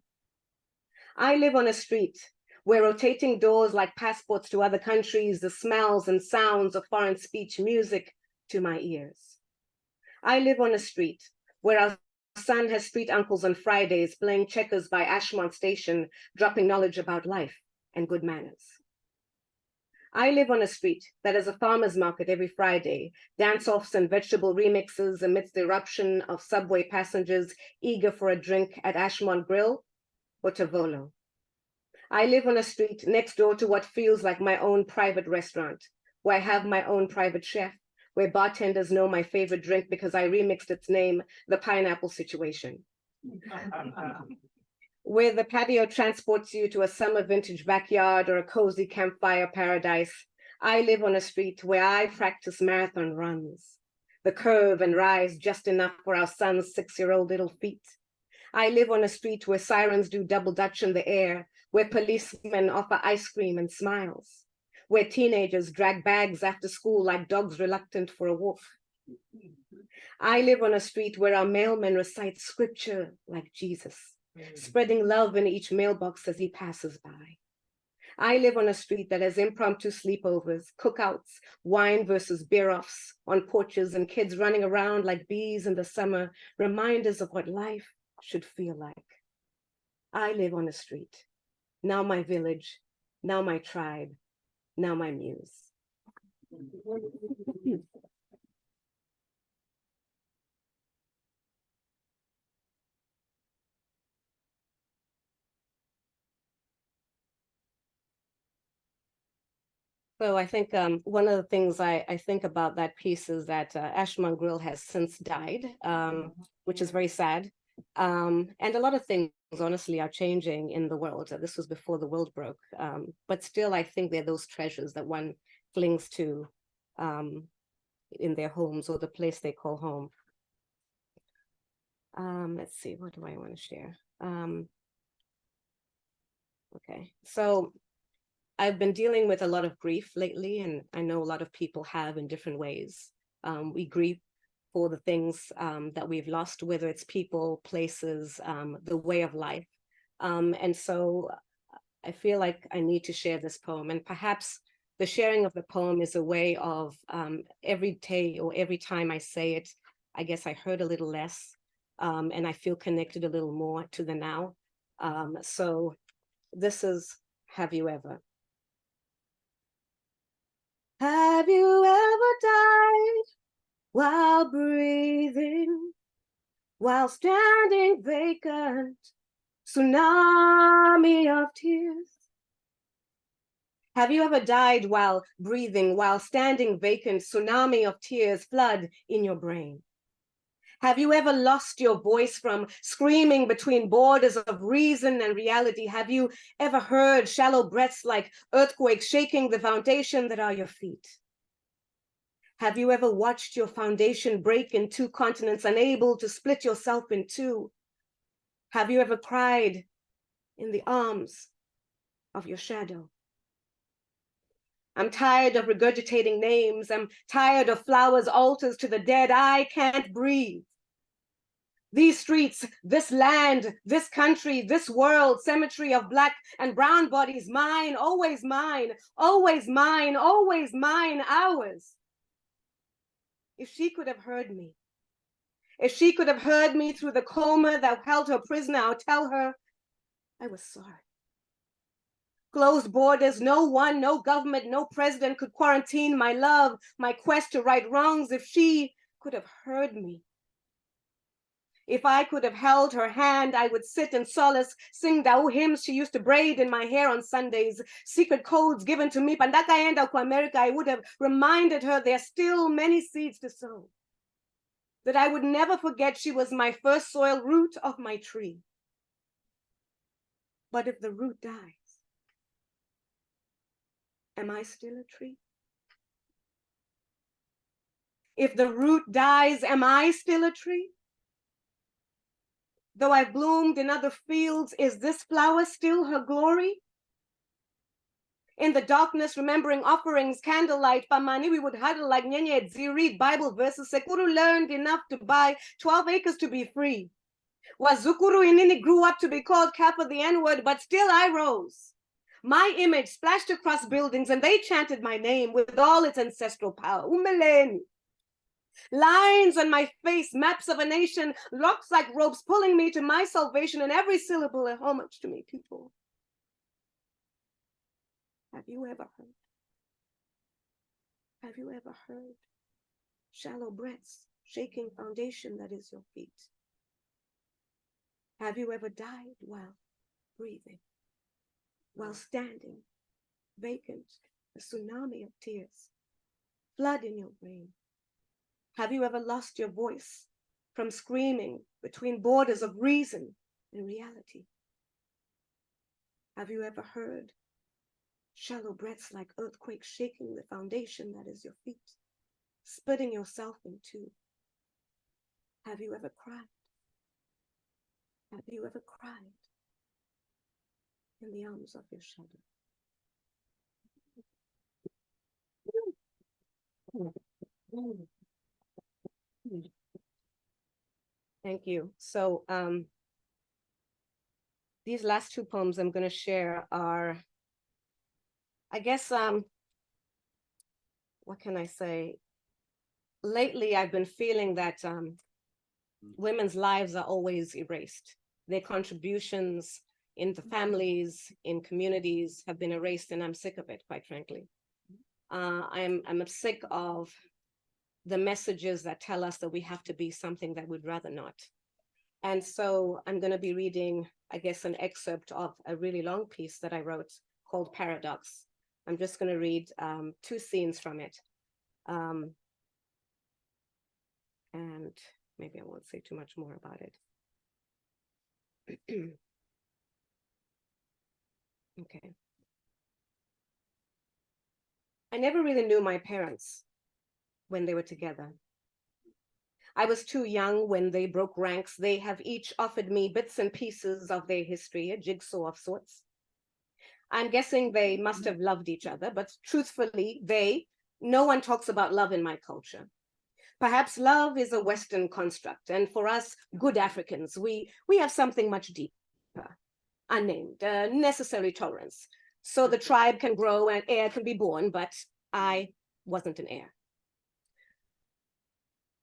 I live on a street where rotating doors like passports to other countries, the smells and sounds of foreign speech music to my ears. I live on a street where our son has street uncles on Fridays playing checkers by Ashmont Station, dropping knowledge about life and good manners. I live on a street that is a farmer's market every Friday, dance-offs and vegetable remixes amidst the eruption of subway passengers eager for a drink at Ashmont Grill or Tavolo. I live on a street next door to what feels like my own private restaurant, where I have my own private chef, where bartenders know my favorite drink because I remixed its name, the pineapple situation. Where the patio transports you to a summer vintage backyard or a cozy campfire paradise, I live on a street where I practice marathon runs, the curve and rise just enough for our son's 6-year-old little feet. I live on a street where sirens do double dutch in the air, where policemen offer ice cream and smiles, where teenagers drag bags after school like dogs reluctant for a walk. I live on a street where our mailman recites scripture like Jesus, spreading love in each mailbox as he passes by. I live on a street that has impromptu sleepovers, cookouts, wine versus beer-offs on porches, and kids running around like bees in the summer, reminders of what life should feel like. I live on a street, now my village, now my tribe, now my muse. So I think one of the things I think about that piece is that Ashman Grill has since died, which is very sad. And a lot of things, honestly, are changing in the world. This was before the world broke. But still, I think they're those treasures that one clings to in their homes or the place they call home. Let's see, what do I want to share? Okay, so I've been dealing with a lot of grief lately, and I know a lot of people have in different ways. We grieve for the things that we've lost, whether it's people, places, the way of life. And so I feel like I need to share this poem, and perhaps the sharing of the poem is a way of every day or every time I say it, I guess I hurt a little less, and I feel connected a little more to the now. So this is Have You Ever? Have you ever died while breathing, while standing vacant, tsunami of tears? Have you ever died while breathing, while standing vacant, tsunami of tears flood in your brain? Have you ever lost your voice from screaming between borders of reason and reality? Have you ever heard shallow breaths like earthquakes shaking the foundation that are your feet? Have you ever watched your foundation break in 2 continents, unable to split yourself in 2? Have you ever cried in the arms of your shadow? I'm tired of regurgitating names. I'm tired of flowers, altars to the dead. I can't breathe. These streets, this land, this country, this world, cemetery of Black and brown bodies, mine, always mine, always mine, always mine, ours. If she could have heard me, if she could have heard me through the coma that held her prisoner, I'll tell her I was sorry. Closed borders, no one, no government, no president could quarantine my love, my quest to right wrongs. If she could have heard me, if I could have held her hand, I would sit in solace, sing the hymns she used to braid in my hair on Sundays, secret codes given to me. Pandakaenda kwa America, I would have reminded her there's still many seeds to sow, that I would never forget she was my first soil root of my tree. But if the root dies, am I still a tree? If the root dies, am I still a tree? Though I've bloomed in other fields, is this flower still her glory? In the darkness, remembering offerings, candlelight, pamani, we would huddle like Nyenye Edzi, read Bible verses. Sekuru learned enough to buy 12 acres to be free. Wazukuru Inini grew up to be called Kappa the N-word, but still I rose. My image splashed across buildings and they chanted my name with all its ancestral power. U-Meleni. Lines on my face, maps of a nation, locks like ropes pulling me to my salvation, and every syllable a homage to me, people. Have you ever heard? Have you ever heard? Shallow breaths, shaking foundation that is your feet. Have you ever died while breathing, while standing, vacant, a tsunami of tears, flood in your brain? Have you ever lost your voice from screaming between borders of reason and reality? Have you ever heard shallow breaths like earthquakes shaking the foundation that is your feet, splitting yourself in two? Have you ever cried? Have you ever cried in the arms of your shadow? Thank you. So these last two poems I'm going to share are, I guess, what can I say? Lately, I've been feeling that women's lives are always erased. Their contributions in the families, in communities have been erased, and I'm sick of it, quite frankly. I'm sick of the messages that tell us that we have to be something that we'd rather not. And so I'm going to be reading, I guess, an excerpt of a really long piece that I wrote called Paradox. I'm just going to read two scenes from it. And maybe I won't say too much more about it. Okay. I never really knew my parents when they were together. I was too young when they broke ranks. They have each offered me bits and pieces of their history, a jigsaw of sorts. I'm guessing they must have loved each other, but truthfully, no one talks about love in my culture. Perhaps love is a Western construct, and for us, good Africans, we have something much deeper, unnamed, necessary tolerance. So the tribe can grow and heir can be born, but I wasn't an heir.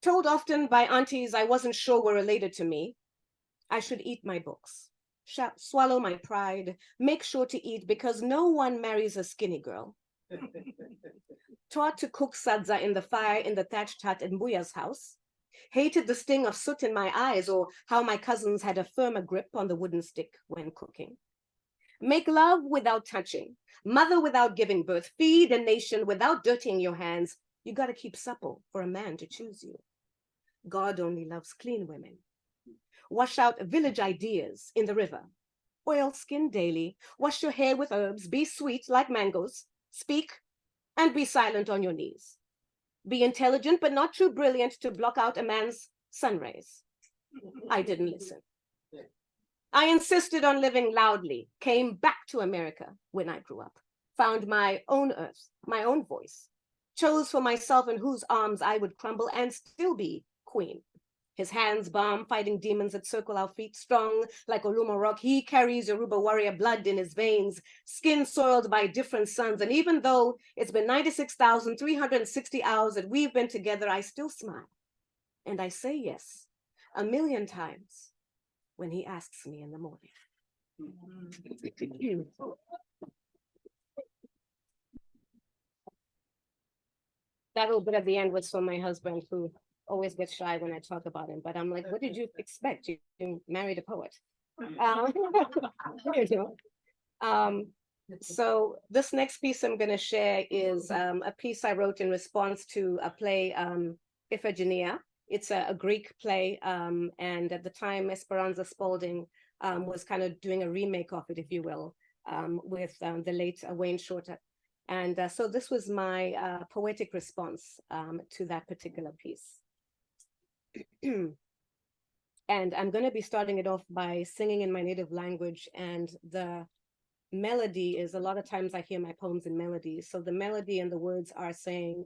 Told often by aunties I wasn't sure were related to me, I should eat my books, swallow my pride, make sure to eat because no one marries a skinny girl. Taught to cook sadza in the fire in the thatched hut in Mbuya's house, hated the sting of soot in my eyes or how my cousins had a firmer grip on the wooden stick when cooking. Make love without touching, mother without giving birth, feed a nation without dirtying your hands. You got to keep supple for a man to choose you. God only loves clean women. Wash out village ideas in the river. Oil skin daily, wash your hair with herbs, be sweet like mangoes, speak and be silent on your knees. Be intelligent, but not too brilliant to block out a man's sun rays. I didn't listen. I insisted on living loudly, came back to America when I grew up, found my own earth, my own voice, chose for myself in whose arms I would crumble and still be queen. His hands balm, fighting demons that circle our feet, strong like Oluma rock. He carries Yoruba warrior blood in his veins, skin soiled by different suns. And even though it's been 96,360 hours that we've been together, I still smile. And I say yes 1,000,000 times when he asks me in the morning. That little bit at the end was for my husband, who always gets shy when I talk about him, but I'm like, what did you expect? You married a poet. You know. So this next piece I'm going to share is a piece I wrote in response to a play, Iphigenia. It's a Greek play, and at the time, Esperanza Spalding was kind of doing a remake of it, if you will, with the late Wayne Shorter. And so this was my poetic response to that particular piece. And I'm going to be starting it off by singing in my native language, and the melody is, a lot of times I hear my poems in melodies. So the melody and the words are saying,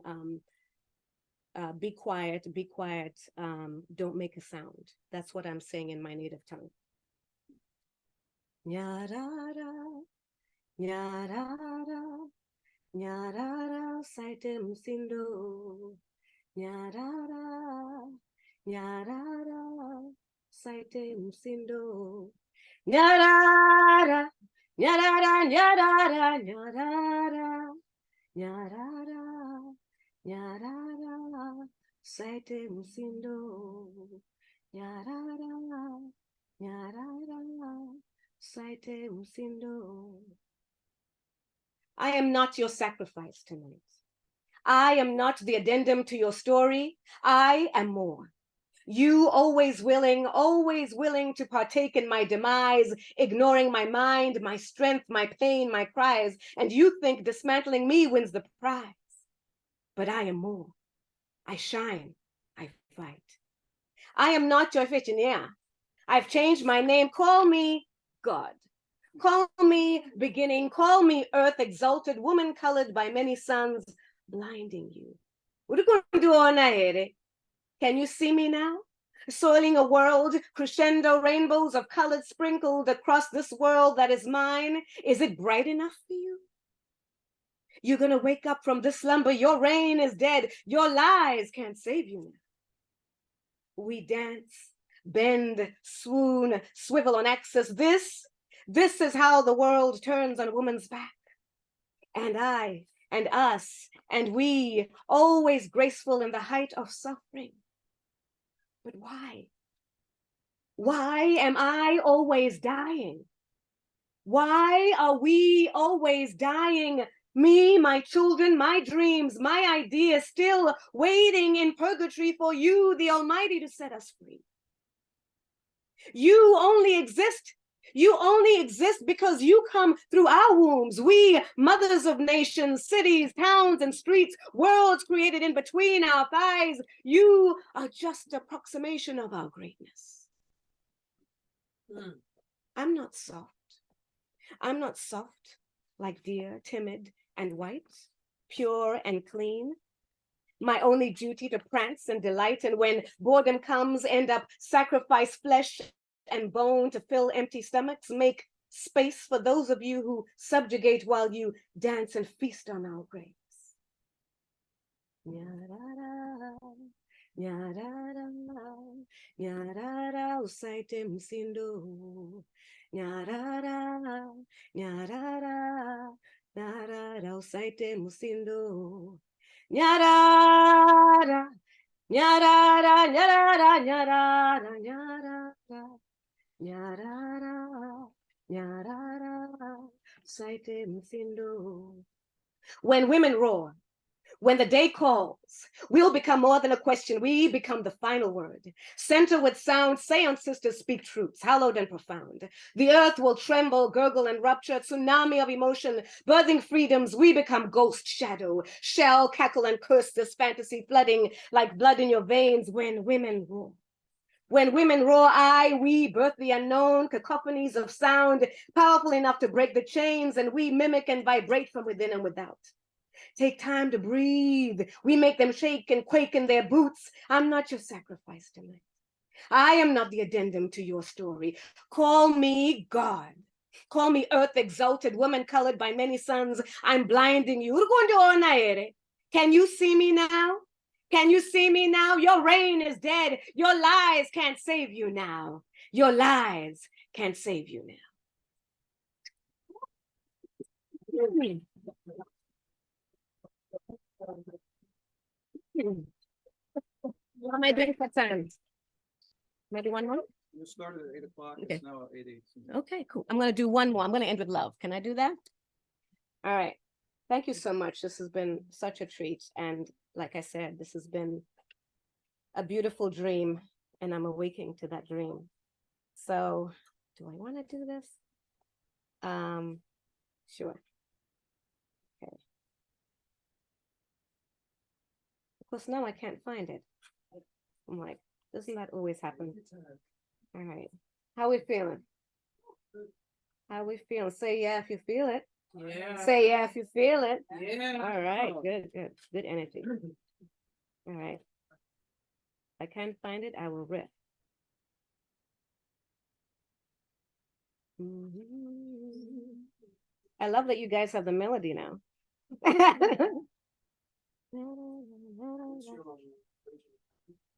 be quiet, don't make a sound. That's what I'm saying in my native tongue. Nyarara, nyarara, nyarara, saite msindo. Nyarara, nyarara, saite msindo. Nyarara, nyarara, nyarara, nyarara, nyarara, nyarara, saite msindo. Nyarara, nyarara, saite msindo. I am not your sacrifice tonight. I am not the addendum to your story. I am more. You always willing to partake in my demise, ignoring my mind, my strength, my pain, my cries, and you think dismantling me wins the prize. But I am more. I shine, I fight. I am not your engineer. I've changed my name. Call me God. Call me beginning. Call me earth, exalted, woman colored by many suns, blinding you. What are you going to do all night? Can you see me now? Soiling a world, crescendo rainbows of colors sprinkled across this world that is mine. Is it bright enough for you? You're going to wake up from this slumber. Your reign is dead. Your lies can't save you now. We dance, bend, swoon, swivel on axis. This is how the world turns on a woman's back. And I, and us, and we, always graceful in the height of suffering. But why? Why am I always dying? Why are we always dying? Me, my children, my dreams, my ideas, still waiting in purgatory for you, the Almighty, to set us free. You only exist because you come through our wombs. We, mothers of nations, cities, towns, and streets, worlds created in between our thighs. You are just an approximation of our greatness. I'm not soft. I'm not soft like dear, timid, and white, pure and clean. My only duty to prance and delight, and when boredom comes, end up sacrifice flesh and bone to fill empty stomachs, make space for those of you who subjugate while you dance and feast on our graves. Usaite msindo. Usaite msindo. Nyarara, nyarara, nyarara, nyarara, nyarara, nyarara, nyarara, usaite msindo. When women roar, when the day calls, we'll become more than a question. We become the final word. Center with sound, say on sisters, speak truths, hallowed and profound. The earth will tremble, gurgle, and rupture, tsunami of emotion, birthing freedoms. We become ghost, shadow, shell, cackle, and curse this fantasy, flooding like blood in your veins when women roar. When women roar, we birth the unknown, cacophonies of sound, powerful enough to break the chains, and we mimic and vibrate from within and without. Take time to breathe. We make them shake and quake in their boots. I'm not your sacrifice tonight. I am not the addendum to your story. Call me God. Call me earth exalted, woman colored by many suns. I'm blinding you. Can you see me now? Can you see me now? Your reign is dead. Your lies can't save you now. Your lies can't save you now. What am I doing for time? Maybe one more? You started at 8 o'clock. Okay. It's now 8:18. Okay, cool. I'm going to do one more. I'm going to end with love. Can I do that? All right. Thank you so much. This has been such a treat. And like I said, this has been a beautiful dream, and I'm awaking to that dream. So do I want to do this? Sure. Okay. Of course, now I can't find it. I'm like, doesn't that always happen? All right. How we feeling? How we feeling? Say yeah if you feel it. Yeah. Say yeah if you feel it. Yeah. All right. Good, good. Good energy. All right. If I can't find it, I will riff. I love that you guys have the melody now.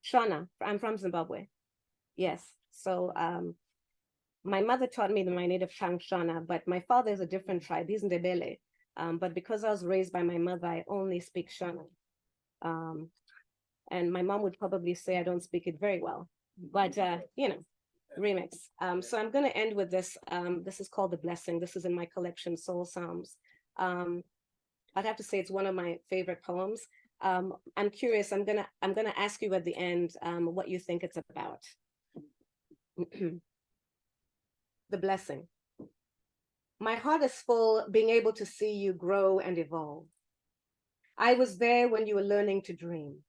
Shona, I'm from Zimbabwe. Yes. So my mother taught me my native tongue, Shona, but my father is a different tribe. He's Ndebele. But because I was raised by my mother, I only speak Shona. And my mom would probably say I don't speak it very well, but you know, remix. So I'm going to end with this. This is called The Blessing. This is in my collection, Soul Psalms. I'd have to say it's one of my favorite poems. I'm curious, I'm gonna ask you at the end what you think it's about. The blessing. My heart is full being able to see you grow and evolve. I was there when you were learning to dream.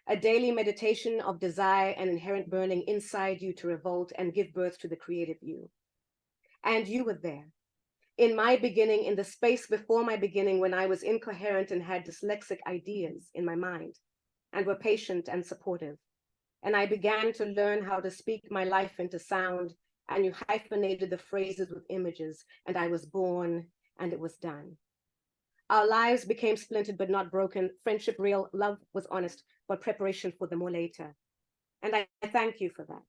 A daily meditation of desire and inherent burning inside you to revolt and give birth to the creative you. And you were there. In my beginning, in the space before my beginning, when I was incoherent and had dyslexic ideas in my mind, and were patient and supportive. And I began to learn how to speak my life into sound, and you hyphenated the phrases with images, and I was born, and it was done. Our lives became splintered but not broken, friendship real, love was honest, but preparation for the more later. And I thank you for that.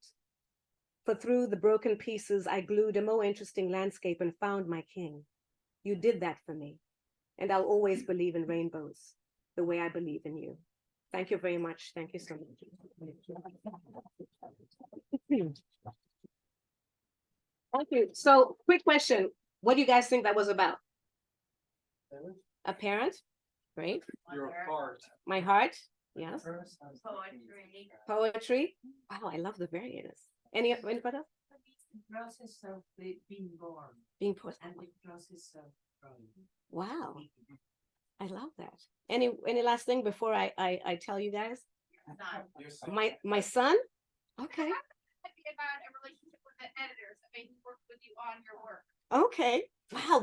For through the broken pieces, I glued a more interesting landscape and found my king. You did that for me. And I'll always believe in rainbows, the way I believe in you. Thank you very much. Thank you so much. Thank you. So, quick question. What do you guys think that was about? A parent? Great. Your heart. My heart? Yes. Poetry. Poetry? Wow, I love the variedness. Anybody else? The process of being born Being put. and the process of growing. Wow. I love that. Any last thing before I tell you guys? My son? Okay. Could be about a relationship with the editors that maybe work with you on your work. Okay. Wow,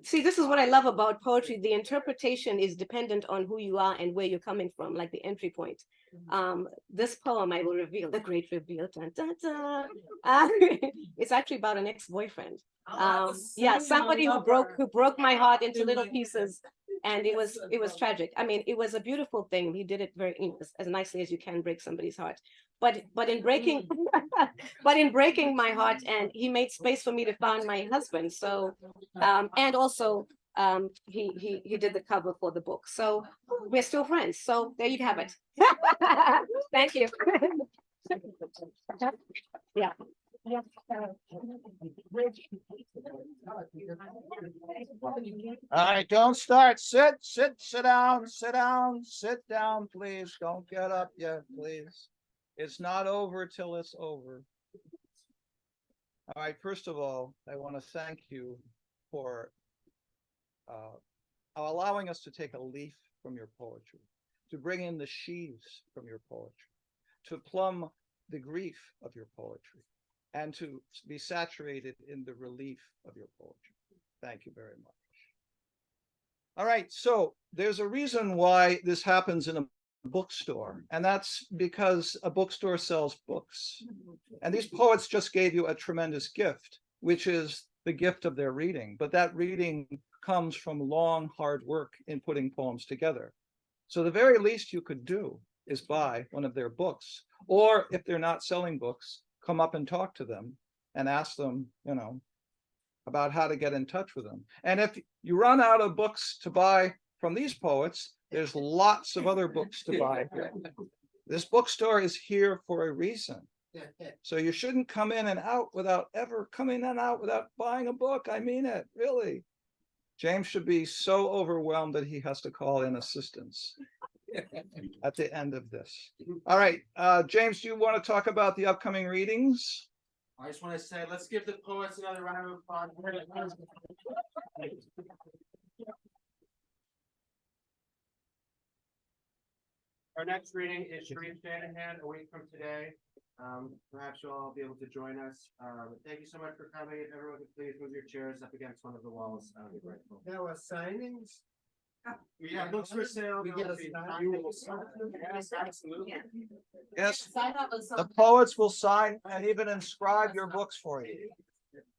see, this is what I love about poetry. The interpretation is dependent on who you are and where you're coming from, like the entry point. This poem I will reveal, the great reveal. Dun, dun, dun. It's actually about an ex-boyfriend. Yeah, somebody who broke my heart into little pieces, and it was tragic. I mean, it was a beautiful thing. He did it very, as nicely as you can break somebody's heart. But in breaking my heart, and he made space for me to find my husband. So and also he did the cover for the book. So we're still friends. So there you have it. Thank you. Yeah. All right, don't start. Sit down, sit down, please. Don't get up yet, please. It's not over till it's over. All right, first of all, I want to thank you for allowing us to take a leaf from your poetry, to bring in the sheaves from your poetry, to plumb the grief of your poetry, and to be saturated in the relief of your poetry. Thank you very much. All right, so there's a reason why this happens in a bookstore, and that's because a bookstore sells books. And these poets just gave you a tremendous gift, which is the gift of their reading. But that reading comes from long, hard work in putting poems together. So the very least you could do is buy one of their books, or if they're not selling books, come up and talk to them and ask them, about how to get in touch with them. And if you run out of books to buy from these poets, there's lots of other books to buy. This bookstore is here for a reason. So you shouldn't come in and out without ever coming in and out without buying a book. I mean it, really. James should be so overwhelmed that he has to call in assistance at the end of this. All right, James, do you want to talk about the upcoming readings? I just want to say, let's give the poets another round of applause. Our next reading is Sharif Shanahan, a week from today. Perhaps you'll all be able to join us. Thank you so much for coming. If everyone could please move your chairs up against one of the walls. There were signings. We have books for sale. We get a Yes, absolutely. Yes, the poets will sign and even inscribe your books for you.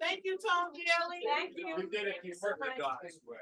Thank you, Tom Daley. Thank you. We did it. You worked the God's way.